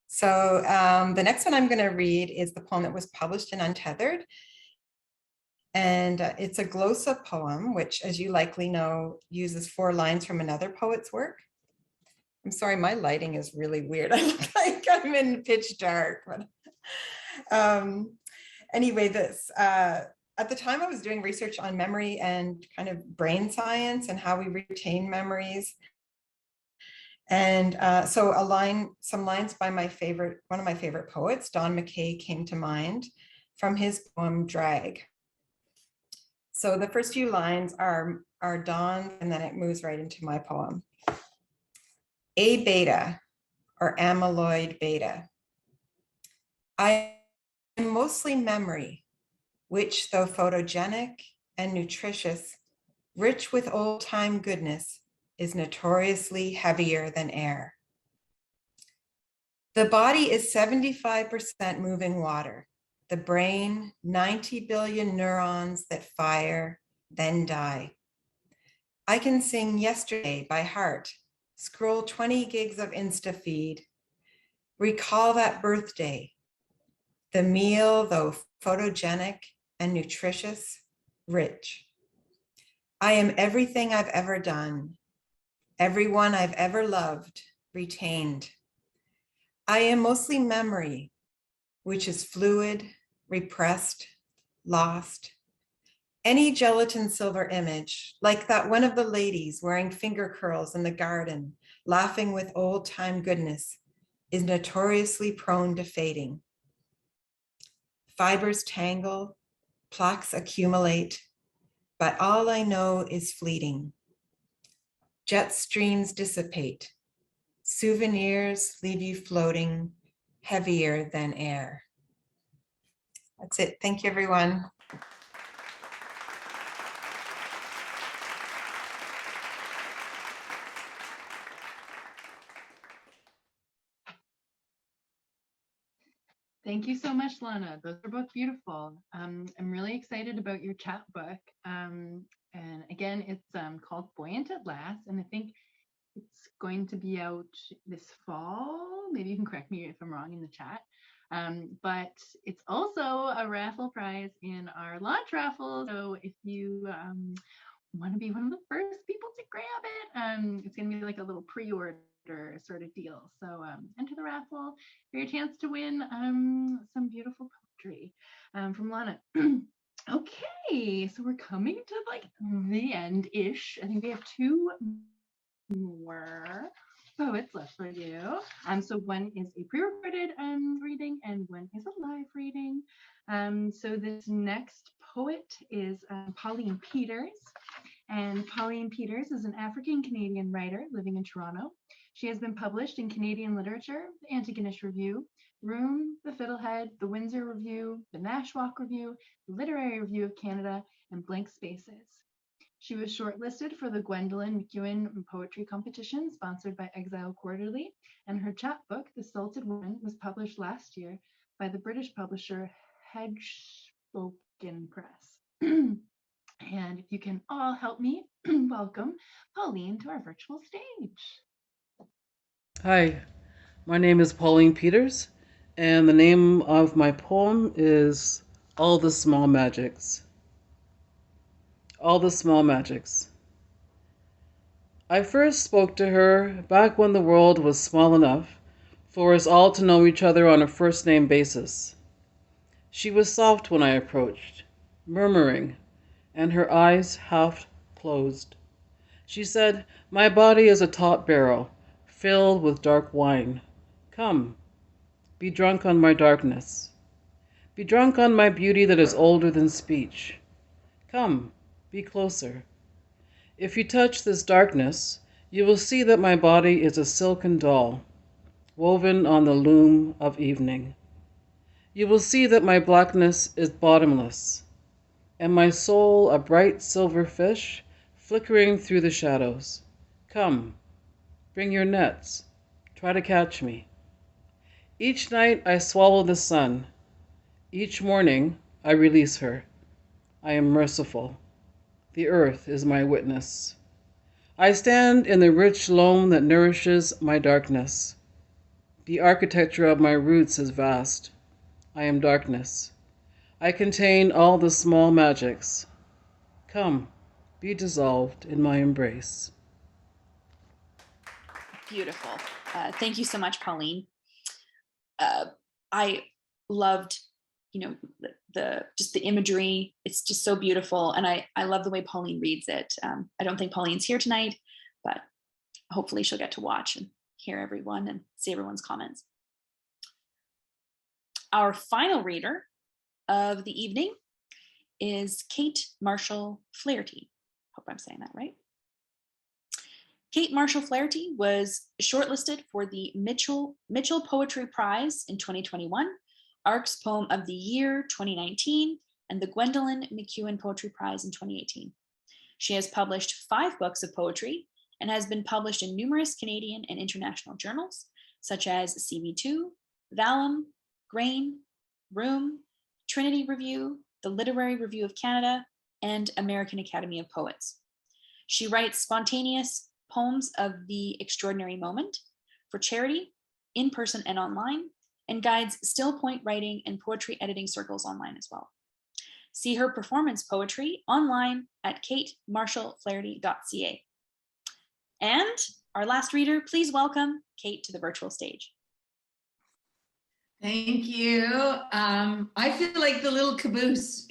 So the next one I'm going to read is the poem that was published in Untethered. And it's a glossa poem, which, as you likely know, uses 4 lines from another poet's work. I'm sorry, my lighting is really weird. I look like I'm in pitch dark. But anyway, at the time I was doing research on memory and kind of brain science and how we retain memories. And so some lines by one of my favorite poets, Don McKay, came to mind from his poem Drag. So the first few lines are Don, and then it moves right into my poem. A beta, or amyloid beta. I am mostly memory, which, though photogenic and nutritious, rich with old-time goodness, is notoriously heavier than air. The body is 75% moving water. The brain, 90 billion neurons that fire, then die. I can sing Yesterday by heart, scroll 20 gigs of Insta feed, recall that birthday, the meal, though photogenic and nutritious, rich. I am everything I've ever done, everyone I've ever loved, retained. I am mostly memory, which is fluid, repressed, lost. Any gelatin silver image, like that one of the ladies wearing finger curls in the garden, laughing with old time goodness, is notoriously prone to fading. Fibers tangle, plaques accumulate, but all I know is fleeting. Jet streams dissipate. Souvenirs leave you floating, heavier than air. That's it. Thank you, everyone. Thank you so much, Lana. Those are both beautiful. I'm really excited about your chapbook. And again, it's called Buoyant at Last, and I think it's going to be out this fall. Maybe you can correct me if I'm wrong in the chat. But it's also a raffle prize in our launch raffle. So if you want to be one of the first people to grab it, it's going to be like a little pre-order sort of deal. So enter the raffle for your chance to win some beautiful poetry from Lana. Okay, so we're coming to like the end-ish. I think we have 2 more poets left for you. So one is a pre-recorded reading and one is a live reading. So this next poet is Pauline Peters. And Pauline Peters is an African-Canadian writer living in Toronto. She has been published in Canadian literature, the Antigonish Review, Room, the Fiddlehead, the Windsor Review, the Nashwauk Review, the Literary Review of Canada, and Blank Spaces. She was shortlisted for the Gwendolyn McEwen Poetry Competition sponsored by Exile Quarterly, and her chapbook, The Salted Woman, was published last year by the British publisher Hadzic Press. And if you can all help me welcome Pauline to our virtual stage. Hi, my name is Pauline Peters, and the name of my poem is All the Small Magics. All the Small Magics. I first spoke to her back when the world was small enough for us all to know each other on a first-name basis. She was soft when I approached, murmuring, and her eyes half closed. She said, "My body is a top barrel, filled with dark wine. Come, be drunk on my darkness. Be drunk on my beauty that is older than speech. Come, be closer. If you touch this darkness, you will see that my body is a silken doll, woven on the loom of evening. You will see that my blackness is bottomless, and my soul a bright silver fish flickering through the shadows. Come, bring your nets, try to catch me. Each night I swallow the sun. Each morning I release her. I am merciful. The earth is my witness. I stand in the rich loam that nourishes my darkness. The architecture of my roots is vast. I am darkness. I contain all the small magics. Come, be dissolved in my embrace." Beautiful. Thank you so much, Pauline. I loved, just the imagery. It's just so beautiful, and I love the way Pauline reads it. I don't think Pauline's here tonight, but hopefully she'll get to watch and hear everyone and see everyone's comments. Our final reader of the evening is Kate Marshall Flaherty. Hope I'm saying that right. Kate Marshall Flaherty was shortlisted for the Mitchell Poetry Prize in 2021, ARC's Poem of the Year 2019, and the Gwendolyn McEwen Poetry Prize in 2018. She has published 5 books of poetry and has been published in numerous Canadian and international journals, such as CV2, Vallum, Grain, Room, Trinity Review, the Literary Review of Canada, and American Academy of Poets. She writes spontaneous poems of the extraordinary moment for charity, in person and online, and guides still point writing and poetry editing circles online as well. See her performance poetry online at katemarshallflaherty.ca. And our last reader, please welcome Kate to the virtual stage. Thank you. I feel like the little caboose,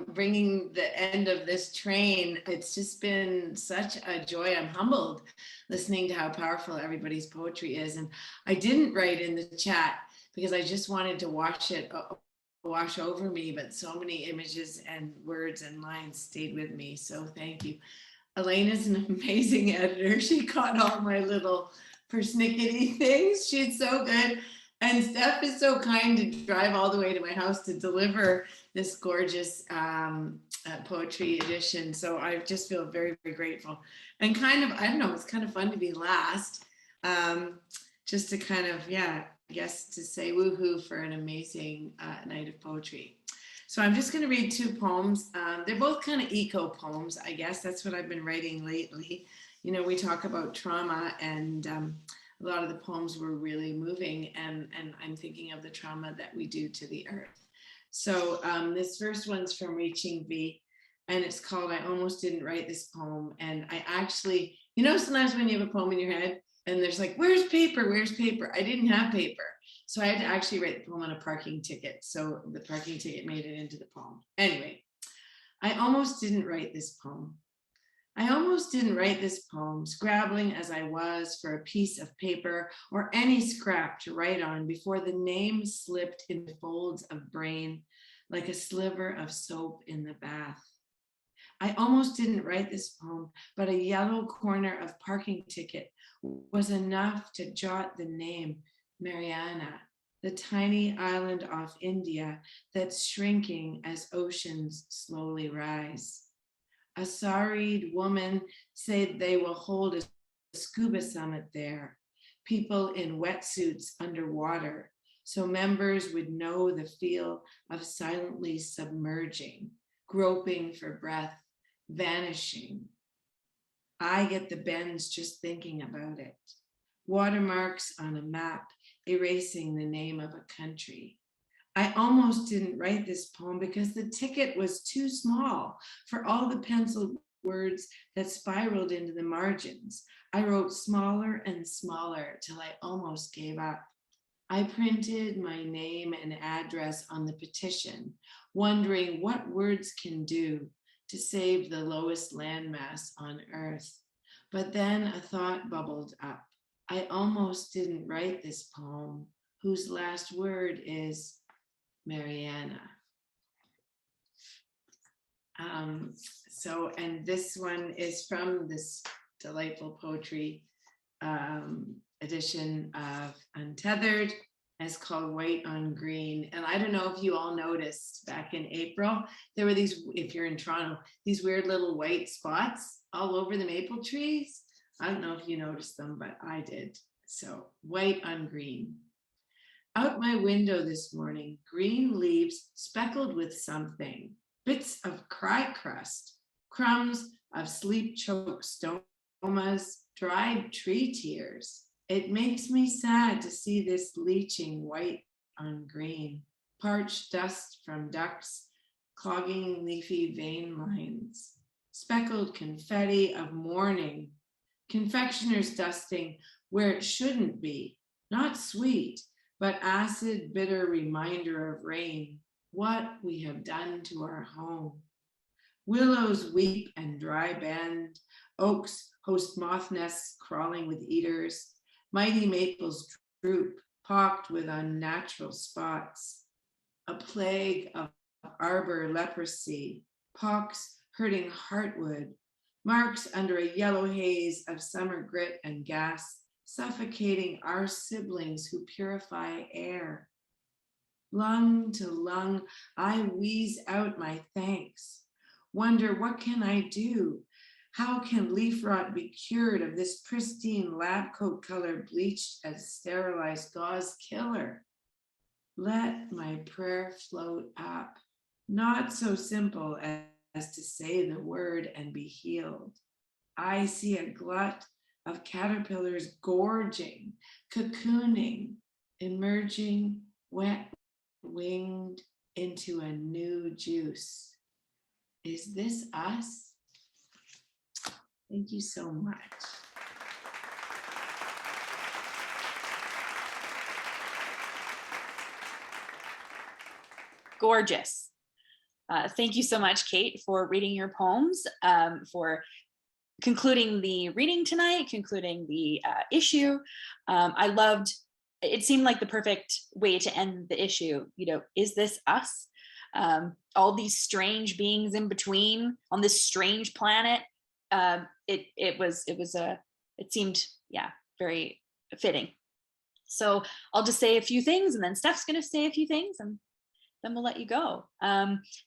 bringing the end of this train. It's just been such a joy. I'm humbled listening to how powerful everybody's poetry is. And I didn't write in the chat because I just wanted to wash over me, but so many images and words and lines stayed with me. So thank you. Elena's an amazing editor. She caught all my little persnickety things. She's so good. And Steph is so kind to drive all the way to my house to deliver this gorgeous poetry edition. So I just feel very, very grateful. And it's kind of fun to be last. Just to kind of, I guess to say woohoo for an amazing night of poetry. So I'm just going to read 2 poems. They're both kind of eco poems, I guess. That's what I've been writing lately. We talk about trauma, and a lot of the poems were really moving, and I'm thinking of the trauma that we do to the earth. So this first one's from Reaching V, and it's called I Almost Didn't Write This Poem. And I actually, sometimes when you have a poem in your head and there's like, where's paper? I didn't have paper. So I had to actually write the poem on a parking ticket. So the parking ticket made it into the poem. Anyway, I almost didn't write this poem. I almost didn't write this poem, scrabbling as I was for a piece of paper or any scrap to write on before the name slipped into folds of brain like a sliver of soap in the bath. I almost didn't write this poem, but a yellow corner of parking ticket was enough to jot the name Mariana, the tiny island off India that's shrinking as oceans slowly rise. A sarried woman said they will hold a scuba summit there, people in wetsuits underwater, so members would know the feel of silently submerging, groping for breath, vanishing. I get the bends just thinking about it. Watermarks on a map, erasing the name of a country. I almost didn't write this poem because the ticket was too small for all the penciled words that spiraled into the margins. I wrote smaller and smaller till I almost gave up. I printed my name and address on the petition, wondering what words can do to save the lowest landmass on Earth. But then a thought bubbled up. I almost didn't write this poem, whose last word is Mariana. And this one is from this delightful poetry edition of Untethered. It's called White on Green. And I don't know if you all noticed back in April, there were these, if you're in Toronto, these weird little white spots all over the maple trees. I don't know if you noticed them, but I did. So white on green. Out my window this morning, green leaves speckled with something, bits of cry crust, crumbs of sleep-choked stomas, dried tree tears. It makes me sad to see this leaching white on green, parched dust from ducks, clogging leafy vein lines, speckled confetti of mourning, confectioner's dusting where it shouldn't be, not sweet, but acid, bitter reminder of rain, what we have done to our home. Willows weep and dry bend, oaks host moth nests crawling with eaters, mighty maples droop, pocked with unnatural spots, a plague of arbor leprosy, pox hurting heartwood, marks under a yellow haze of summer grit and gas, suffocating our siblings who purify air. Lung to lung, I wheeze out my thanks. Wonder, what can I do? How can leaf rot be cured of this pristine lab coat color bleached as sterilized gauze killer? Let my prayer float up, not so simple as to say the word and be healed. I see a glut of caterpillars gorging, cocooning, emerging, wet, winged into a new juice. Is this us? Thank you so much. Gorgeous. Thank you so much, Kate, for reading your poems, for concluding the reading tonight, concluding the issue. I loved, it seemed like the perfect way to end the issue. You know, is this us? All these strange beings in between on this strange planet. It seemed, yeah, very fitting. So I'll just say a few things, and then Steph's going to say a few things, and then we'll let you go.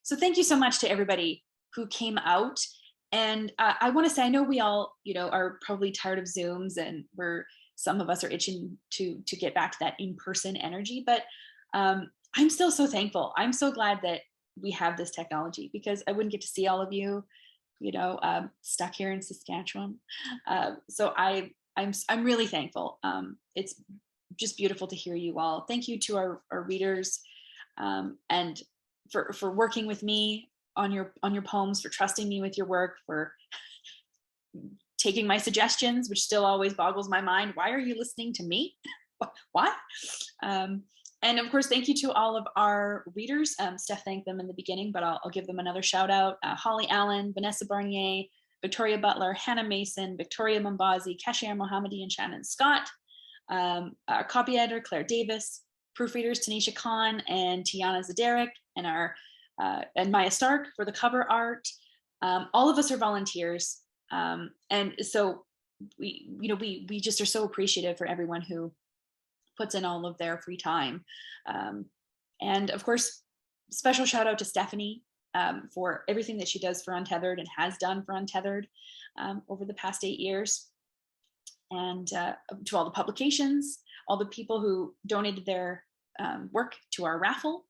So thank you so much to everybody who came out. And I want to say, I know we all, you know, are probably tired of Zooms, and some of us are itching to get back to that in-person energy, but I'm still so thankful. I'm so glad that we have this technology, because I wouldn't get to see all of you, you know, stuck here in Saskatchewan. So I'm really thankful. It's just beautiful to hear you all. Thank you to our readers, and for working with me on your poems, for trusting me with your work, for taking my suggestions, which still always boggles my mind. Why are you listening to me? What? And of course, thank you to all of our readers. Steph thanked them in the beginning, but I'll give them another shout out. Holly Allen, Vanessa Barnier, Victoria Butler, Hannah Mason, Victoria Mombazi, Kashir Mohammadi, and Shannon Scott. Our copy editor, Claire Davis, proofreaders, Tanisha Khan and Tiana Zaderic, and Maya Stark for the cover art. All of us are volunteers. And so we just are so appreciative for everyone who puts in all of their free time. And of course, special shout out to Stephanie for everything that she does for Untethered and has done for Untethered over the past 8 years. And to all the publications, all the people who donated their work to our raffle.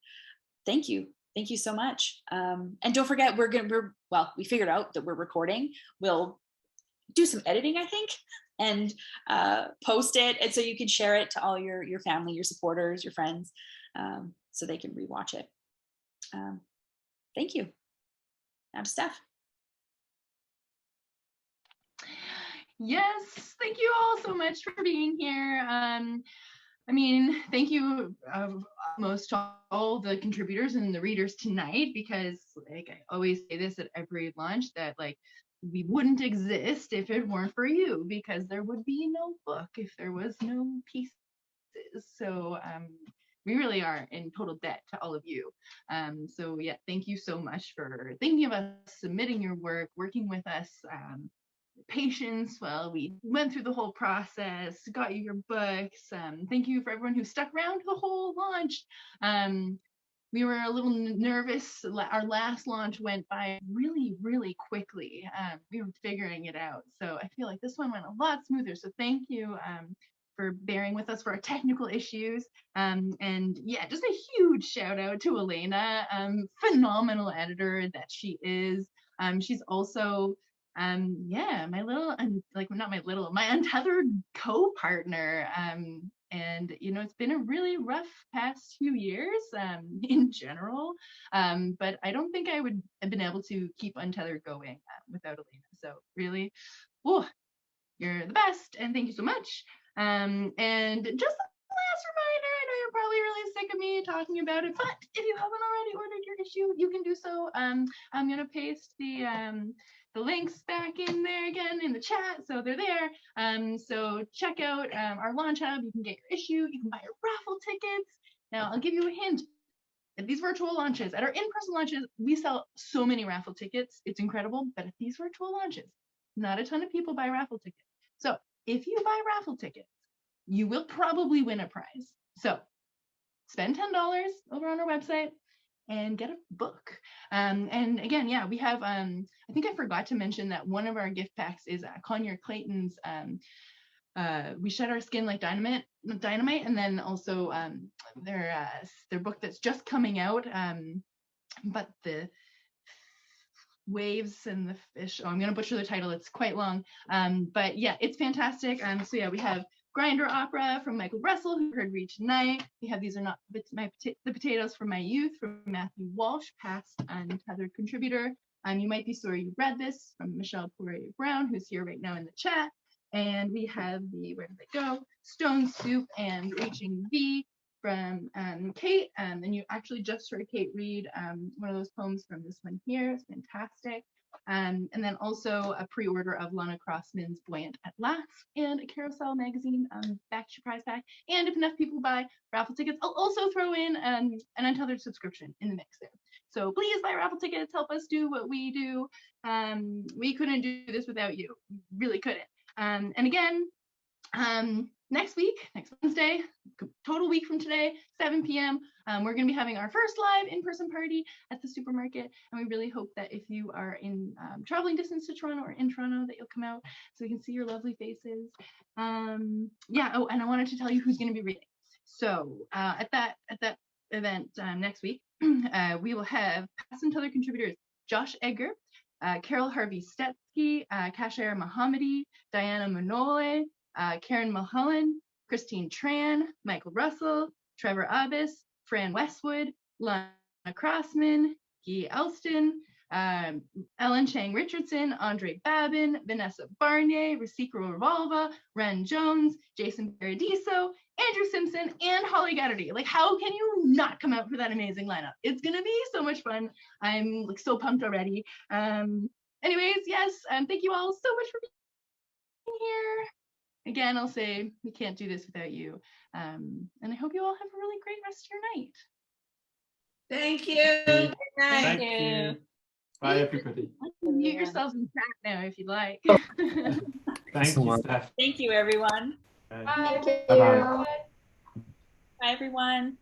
Thank you. Thank you so much. And don't forget, we figured out that we're recording. We'll do some editing, I think, and post it. And so you can share it to all your family, your supporters, your friends, so they can rewatch it. Thank you. Now to Steph. Yes, thank you all so much for being here. I mean, thank you most to all the contributors and the readers tonight, because like I always say this at every launch, that like we wouldn't exist if it weren't for you, because there would be no book if there was no pieces. So we really are in total debt to all of you. So yeah, thank you so much for thinking of us, submitting your work, working with us. Patience while we went through the whole process, got you your books. Thank you for everyone who stuck around the whole launch. We were a little nervous. Our last launch went by really, really quickly. We were figuring it out. So I feel like this one went a lot smoother. So thank you for bearing with us for our technical issues. And yeah, just a huge shout out to Elena, phenomenal editor that she is. She's also yeah, my untethered co-partner. And you know, it's been a really rough past few years in general, but I don't think I would have been able to keep Untethered going without Elena. So really, oh, you're the best, and thank you so much. And just a last reminder, I know you're probably really sick of me talking about it, but if you haven't already ordered your issue, you can do so. I'm gonna paste the links back in there again in the chat, so they're there. So check out our launch hub. You can get your issue. You can buy your raffle tickets. Now I'll give you a hint. At these virtual launches, at our in-person launches, we sell so many raffle tickets. It's incredible. But at these virtual launches, not a ton of people buy raffle tickets. So if you buy raffle tickets, you will probably win a prize. So spend $10 over on our website and get a book. And again, yeah, we have, I think I forgot to mention that one of our gift packs is Conyer Clayton's We Shed Our Skin Like Dynamite, and then also their book that's just coming out, but the Waves and the Fish, I'm gonna butcher the title, it's quite long, but yeah, it's fantastic. So yeah, we have Grinder Opera from Michael Russell, who heard read tonight. We have These Are Not the Potatoes from My Youth from Matthew Walsh, past untethered contributor. You Might Be Sorry You Read This from Michelle Poirier Brown, who's here right now in the chat. And we have where did they go? Stone Soup and Reaching V from Kate. And you actually just heard Kate read one of those poems from this one here. It's fantastic. And then also a pre-order of Lana Crossman's Buoyant at Last and a Carousel magazine back to prize pack. And if enough people buy raffle tickets, I'll also throw in an Untethered subscription in the mix there. So please buy raffle tickets, help us do what we do. We couldn't do this without you, really couldn't. And again, next Wednesday, total week from today, 7 p.m., we're going to be having our first live in-person party at the supermarket. And we really hope that if you are in traveling distance to Toronto or in Toronto, that you'll come out so we can see your lovely faces. Yeah, oh, and I wanted to tell you who's going to be reading. So at that event next week, we will have past and other contributors Josh Edgar, Carol Harvey Stetsky, Kasher Mahamudi, Diana Manole, Karen Mulholland, Christine Tran, Michael Russell, Trevor Abbas, Fran Westwood, Lana Crossman, Guy Elston, Ellen Chang Richardson, Andre Babin, Vanessa Barnier, Rasika Revolva, Wren Jones, Jason Paradiso, Andrew Simpson, and Holly Gatterty. Like, how can you not come out for that amazing lineup? It's gonna be so much fun. I'm like so pumped already. Anyways, yes, thank you all so much for being here. Again, I'll say we can't do this without you. And I hope you all have a really great rest of your night. Thank you. Good night. Thank you. Bye, everybody. Mute yourselves in chat now if you'd like. Thank you, Steph. Thank you, everyone. Bye. Bye-bye. Bye, everyone.